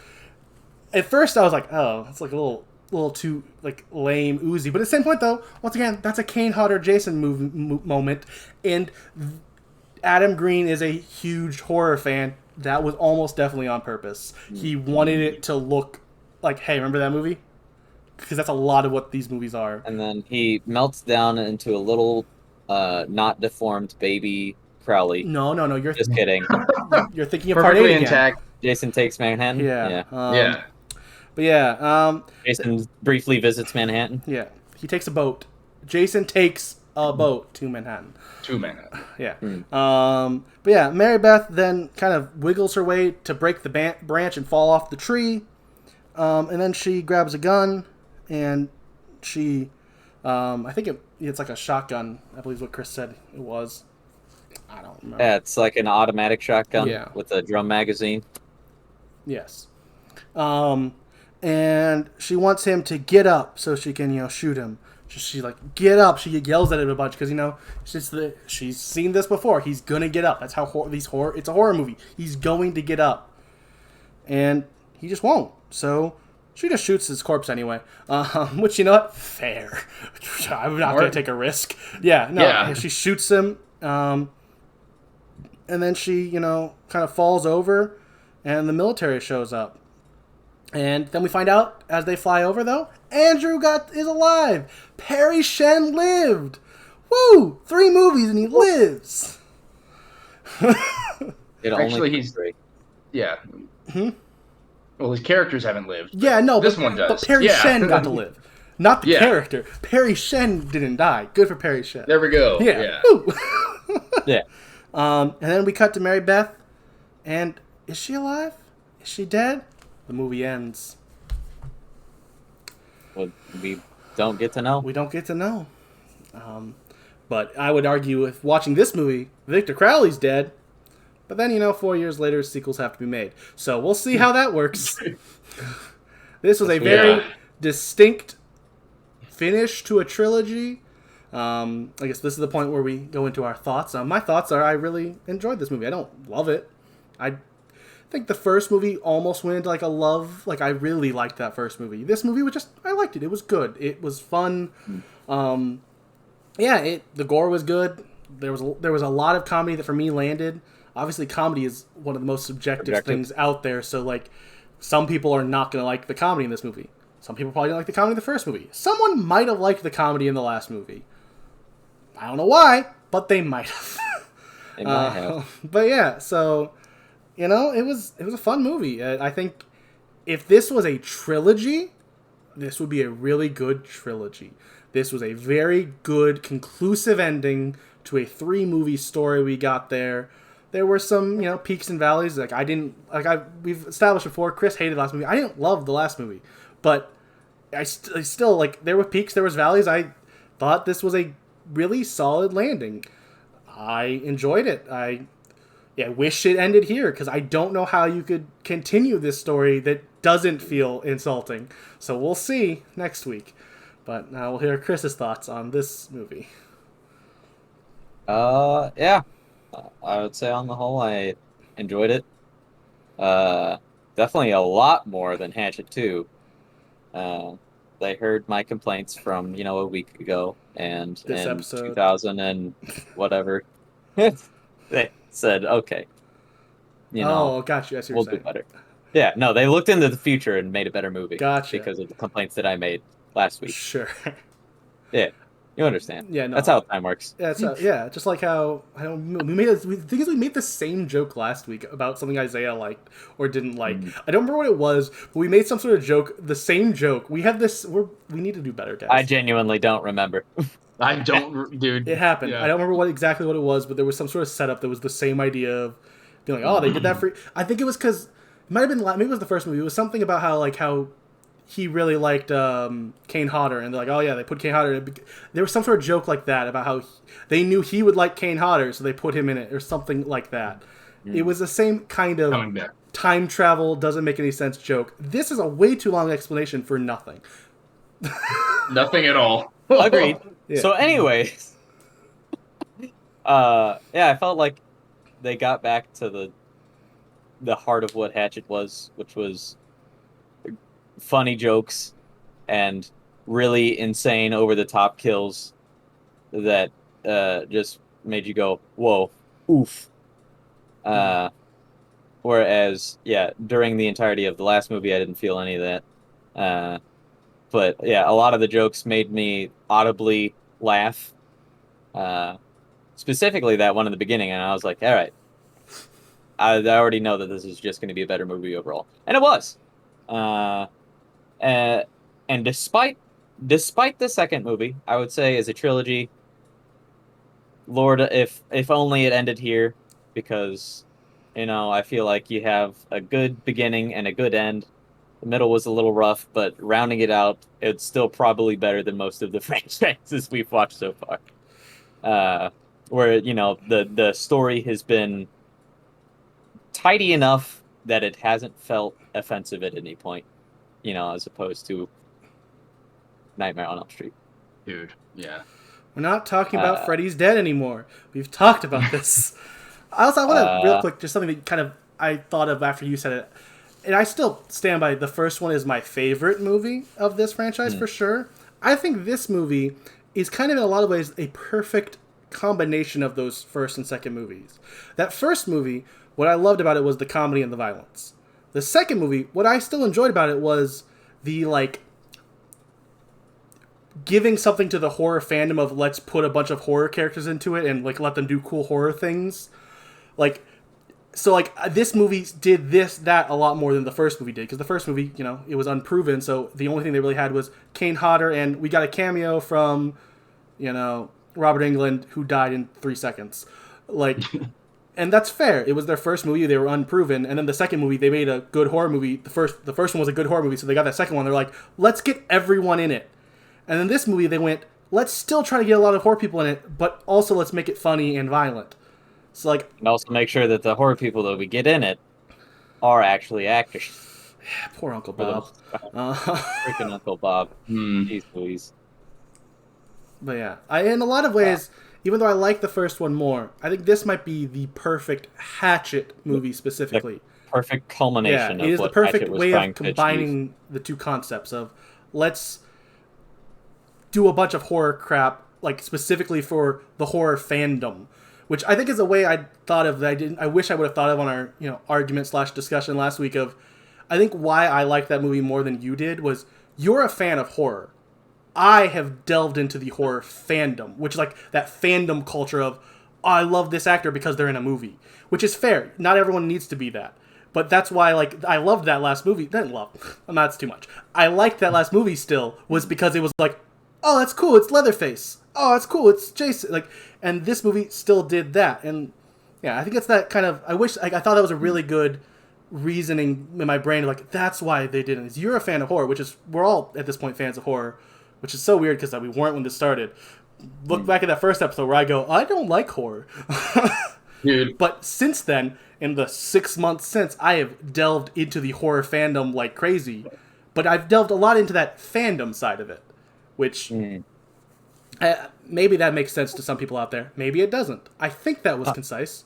at first I was like, oh, it's like a little too like lame oozy, but at the same point though, once again, that's a Kane Hodder Jason moment, and Adam Green is a huge horror fan. That was almost definitely on purpose. He wanted it to look like, hey, remember that movie? Because that's a lot of what these movies are. And then he melts down into a little not deformed baby Crowley. No, you're Just kidding. You're thinking of part 8 Perfectly again. intact. Jason takes Manhattan. Yeah. Yeah. But yeah. Jason briefly visits Manhattan. Yeah. He takes a boat. Jason takes a boat to Manhattan. To Manhattan. Yeah. But yeah, Mary Beth then kind of wiggles her way to break the branch and fall off the tree. And then she grabs a gun and she, I think it's like a shotgun, I believe is what Chris said it was. I don't remember. Yeah, it's like an automatic shotgun with a drum magazine. Yes. And she wants him to get up so she can, shoot him. She like, get up. She yells at him a bunch because, she's seen this before. He's going to get up. That's how it's a horror movie. He's going to get up. And he just won't. So she just shoots his corpse anyway. Which, you know what? Fair. I'm not going to take a risk. Yeah, no. Yeah. She shoots him. And then she, kind of falls over. And the military shows up. And then we find out, as they fly over, though, Andrew is alive. Perry Shen lived. Woo! 3 movies and he lives. Actually, he's great. Yeah. Well, his characters haven't lived. Yeah, no. This one does. But Perry Shen got to live. Not the character. Perry Shen didn't die. Good for Perry Shen. There we go. Yeah. Yeah. And then we cut to Mary Beth. And is she alive? Is she dead? The movie ends. Well, we don't get to know. We don't get to know. But I would argue if watching this movie, Victor Crowley's dead. But then, 4 years later, sequels have to be made. So we'll see how that works. This was a very distinct finish to a trilogy. I guess this is the point where we go into our thoughts. My thoughts are I really enjoyed this movie. I don't love it. I think the first movie almost went into like a love. Like I really liked that first movie. This movie was I liked it. It was good. It was fun. The gore was good. There was a lot of comedy that for me landed. Obviously, comedy is one of the most subjective things out there. So like, some people are not going to like the comedy in this movie. Some people probably didn't like the comedy in the first movie. Someone might have liked the comedy in the last movie. I don't know why, but they might have. They might have. But yeah, so. It was a fun movie. I think if this was a trilogy, this would be a really good trilogy. This was a very good, conclusive ending to a 3-movie story we got there. There were some, peaks and valleys. We've established before, Chris hated the last movie. I didn't love the last movie, but I still, there were peaks, there was valleys. I thought this was a really solid landing. I enjoyed it. I wish it ended here, because I don't know how you could continue this story that doesn't feel insulting. So we'll see next week. But now we'll hear Chris's thoughts on this movie. Yeah. I would say on the whole, I enjoyed it. Definitely a lot more than Hatchet 2. They heard my complaints from a week ago, and This in episode. 2000 and whatever, they said, okay, Oh, gotcha. I see we'll what you're do saying. better. Yeah, no, they looked into the future and made a better movie. Gotcha. Because of the complaints that I made last week. Sure. Yeah, you understand. Yeah, no. That's how time works. Yeah, just like how we think we made the same joke last week about something Isaiah liked or didn't like. I don't remember what it was, but we made some sort of joke, the same joke. We have this. We need to do better, guys. I genuinely don't remember. I don't, dude. It happened. Yeah. I don't remember exactly what it was, but there was some sort of setup that was the same idea of being like, oh, they did that for. I think it was because it might have been maybe it was the first movie. It was something about how he really liked Kane Hodder, and they're like, oh yeah, they put Kane Hodder. There was some sort of joke like that about how they knew he would like Kane Hodder, so they put him in it, or something like that. It was the same kind of time travel doesn't make any sense joke. This is a way too long explanation for nothing. Nothing at all. Agreed. Yeah. So, anyways, I felt like they got back to the heart of what Hatchet was, which was funny jokes and really insane, over-the-top kills that just made you go, whoa, oof. Whereas, during the entirety of the last movie, I didn't feel any of that. But, a lot of the jokes made me audibly laugh. Specifically that one in the beginning, and I was like, all right, I already know that this is just going to be a better movie overall. And it was. And despite the second movie, I would say as a trilogy, Lord, if only it ended here, because I feel like you have a good beginning and a good end. The middle was a little rough, but rounding it out, it's still probably better than most of the franchises we've watched so far. Where the story has been tidy enough that it hasn't felt offensive at any point, as opposed to Nightmare on Elm Street. Dude, yeah. We're not talking about Freddy's Dead anymore. We've talked about this. I want to, real quick, just something that kind of I thought of after you said it. And I still stand by the first one is my favorite movie of this franchise for sure. I think this movie is kind of in a lot of ways a perfect combination of those first and second movies. That first movie, what I loved about it was the comedy and the violence. The second movie, what I still enjoyed about it was the giving something to the horror fandom of let's put a bunch of horror characters into it and let them do cool horror things. This movie did that a lot more than the first movie did, because the first movie, it was unproven, so the only thing they really had was Kane Hodder, and we got a cameo from, Robert Englund, who died in 3 seconds. And that's fair. It was their first movie, they were unproven, and then the second movie, they made a good horror movie. The first one was a good horror movie, so they got that second one, they're like, let's get everyone in it. And then this movie, they went, let's still try to get a lot of horror people in it, but also let's make it funny and violent. So and also make sure that the horror people that we get in it are actually actors. Poor Uncle Bob. Freaking Uncle Bob. Jeez Louise. But yeah, in a lot of ways, even though I like the first one more, I think this might be the perfect Hatchet movie specifically. The perfect culmination of it is what the perfect Hatchet was way trying of combining to the two concepts of let's do a bunch of horror crap, specifically for the horror fandom. Which I think is a way I thought of that I wish I would have thought of on our argument/discussion last week of, I think why I liked that movie more than you did was you're a fan of horror. I have delved into the horror fandom, which is that fandom culture of, oh, I love this actor because they're in a movie, which is fair. Not everyone needs to be that. But that's why I loved that last movie. Didn't love. That's too much. I liked that last movie still was because it was oh, that's cool. It's Leatherface. Oh, that's cool. It's Jason. And this movie still did that. And yeah, I think it's that kind of, I thought that was a really good reasoning in my brain. That's why they did it. You're a fan of horror, which is, we're all at this point fans of horror, which is so weird because we weren't when this started. Look back at that first episode where I go, I don't like horror. Dude. But since then, in the 6 months since, I have delved into the horror fandom like crazy. But I've delved a lot into that fandom side of it, which maybe that makes sense to some people out there. Maybe it doesn't. I think that was concise.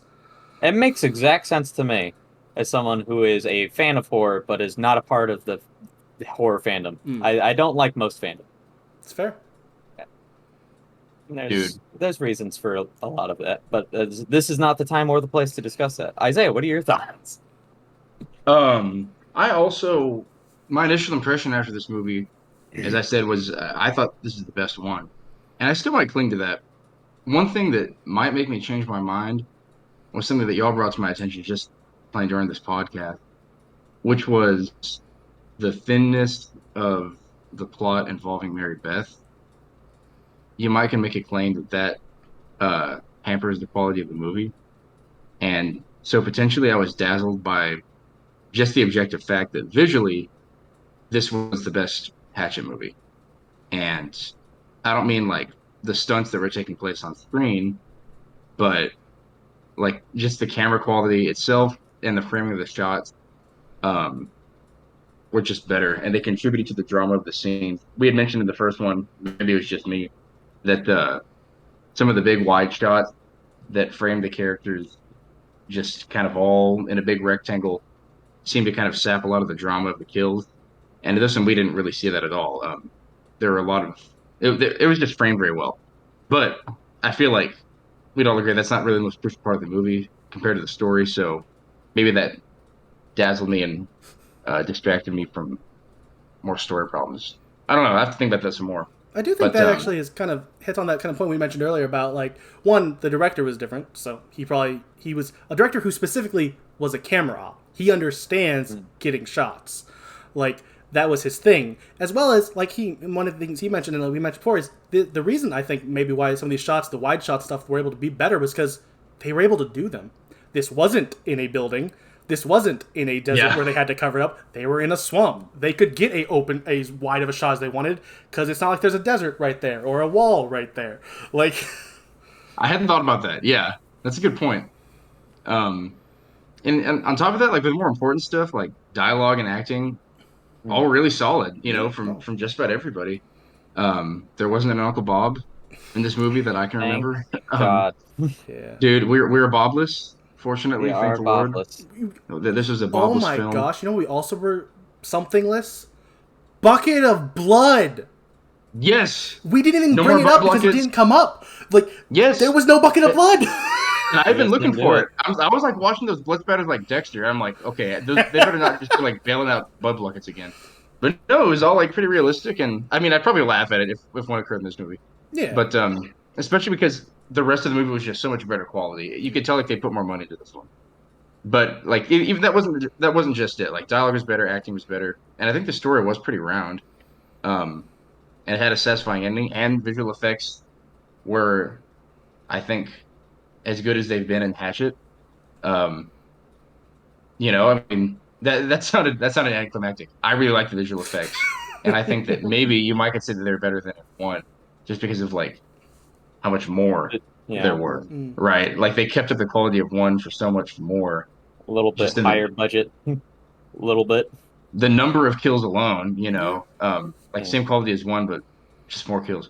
It makes exact sense to me as someone who is a fan of horror but is not a part of the horror fandom. I don't like most fandom. It's fair. There's reasons for a lot of that, but this is not the time or the place to discuss that. Isaiah, what are your thoughts? My initial impression after this movie, as I said, was I thought this is the best one, and I still might cling to that. One thing that might make me change my mind was something that y'all brought to my attention just playing during this podcast, which was the thinness of the plot involving Mary Beth. You might can make a claim that hampers the quality of the movie, and so potentially I was dazzled by just the objective fact that visually this was the best Hatchet movie. And I don't mean like the stunts that were taking place on screen, but like just the camera quality itself and the framing of the shots were just better, and they contributed to the drama of the scenes. We had mentioned in the first one, maybe it was just me, that some of the big wide shots that framed the characters just kind of all in a big rectangle seemed to kind of sap a lot of the drama of the kills. And this one, we didn't really see that at all. There were a lot of it was just framed very well, but I feel like we'd all agree that's not really the most crucial part of the movie compared to the story. So maybe that dazzled me and distracted me from more story problems. I don't know. I have to think about that some more. I do think that actually is kind of hits on that kind of point we mentioned earlier about, like, one, the director was different, so he was a director who specifically was a camera op. He understands getting shots. Like, that was his thing. As well as, like, one of the things he mentioned, and we mentioned before, is the reason I think maybe why some of these shots, the wide shot stuff, were able to be better was because they were able to do them. This wasn't in a building. This wasn't in a desert where they had to cover it up. They were in a swamp. They could get as wide of a shot as they wanted because it's not like there's a desert right there or a wall right there. Like, I hadn't thought about that. Yeah, that's a good point. And on top of that, like the more important stuff, like dialogue and acting, all really solid. From just about everybody. There wasn't an Uncle Bob in this movie that I can remember. God, dude, we're Bobless. Fortunately, we thank the Lord. This was a Bobless film. Oh my gosh, you know we also were somethingless? Bucket of blood! Yes! We didn't even bring it up because it didn't come up. Like, yes, there was no bucket of blood! And I've been looking for it. I was like watching those blood spatters like Dexter. I'm like, okay, they better not just be like bailing out blood buckets again. But no, it was all like pretty realistic, and I mean, I'd probably laugh at it if one occurred in this movie. Yeah. But especially because the rest of the movie was just so much better quality. You could tell like they put more money into this one. But like even that wasn't just it. Like dialogue was better, acting was better, and I think the story was pretty round. And it had a satisfying ending, and visual effects were, I think, as good as they've been in Hatchet. I mean that sounded anticlimactic. I really like the visual effects, and I think that maybe you might consider they're better than one, just because of like how much more there were. Right? Like they kept up the quality of one for so much more. A little bit higher budget, a little bit. The number of kills alone, same quality as one, but just more kills.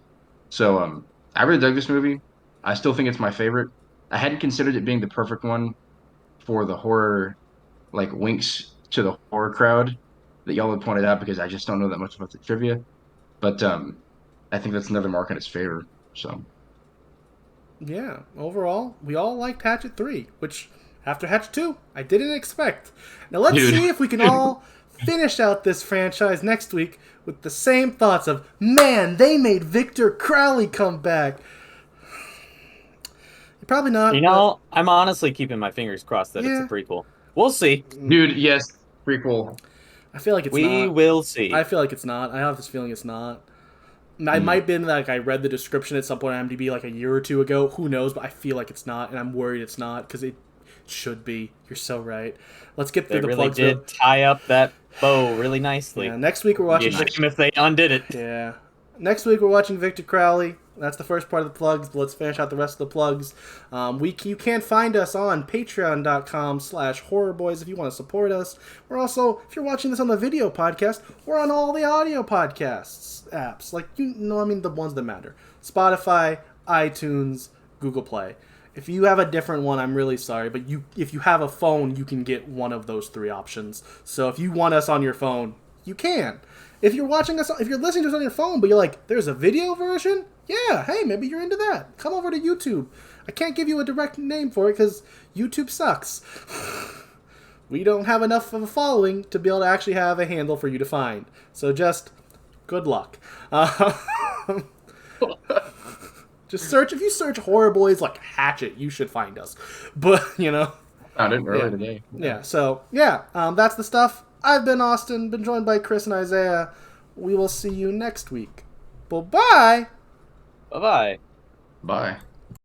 So I really dug this movie. I still think it's my favorite. I hadn't considered it being the perfect one for the horror, like winks to the horror crowd that y'all had pointed out because I just don't know that much about the trivia. But I think that's another mark in its favor. So yeah, overall, we all liked Hatchet 3, which after Hatchet 2, I didn't expect. Now let's see if we can all finish out this franchise next week with the same thoughts of, man, they made Victor Crowley come back. Probably not. I'm honestly keeping my fingers crossed that it's a prequel. We'll see. Dude, yes, prequel. I feel like it's not. We will see. I feel like it's not. I have this feeling it's not. I might have been like I read the description at some point on IMDb like a year or two ago. Who knows? But I feel like it's not, and I'm worried it's not because it should be. You're so right. Let's get through the plugs. They really did tie up that bow really nicely. Yeah, next week we're watching. Shame if they undid it. Yeah. Next week we're watching Victor Crowley. That's the first part of the plugs, but let's finish out the rest of the plugs. You can find us on patreon.com/horrorboys if you want to support us. We're also, if you're watching this on the video podcast, we're on all the audio podcasts apps. The ones that matter. Spotify, iTunes, Google Play. If you have a different one, I'm really sorry, but if you have a phone, you can get one of those three options. So if you want us on your phone, you can. If you're watching us, if you're listening to us on your phone, but you're like, there's a video version? Yeah, hey, maybe you're into that. Come over to YouTube. I can't give you a direct name for it because YouTube sucks. We don't have enough of a following to be able to actually have a handle for you to find. So just good luck. Just search. If you search Horror Boys like Hatchet, you should find us. But, Found it earlier today. Yeah, so, that's the stuff. I've been Austin, been joined by Chris and Isaiah. We will see you next week. Bye-bye. Bye-bye. Bye.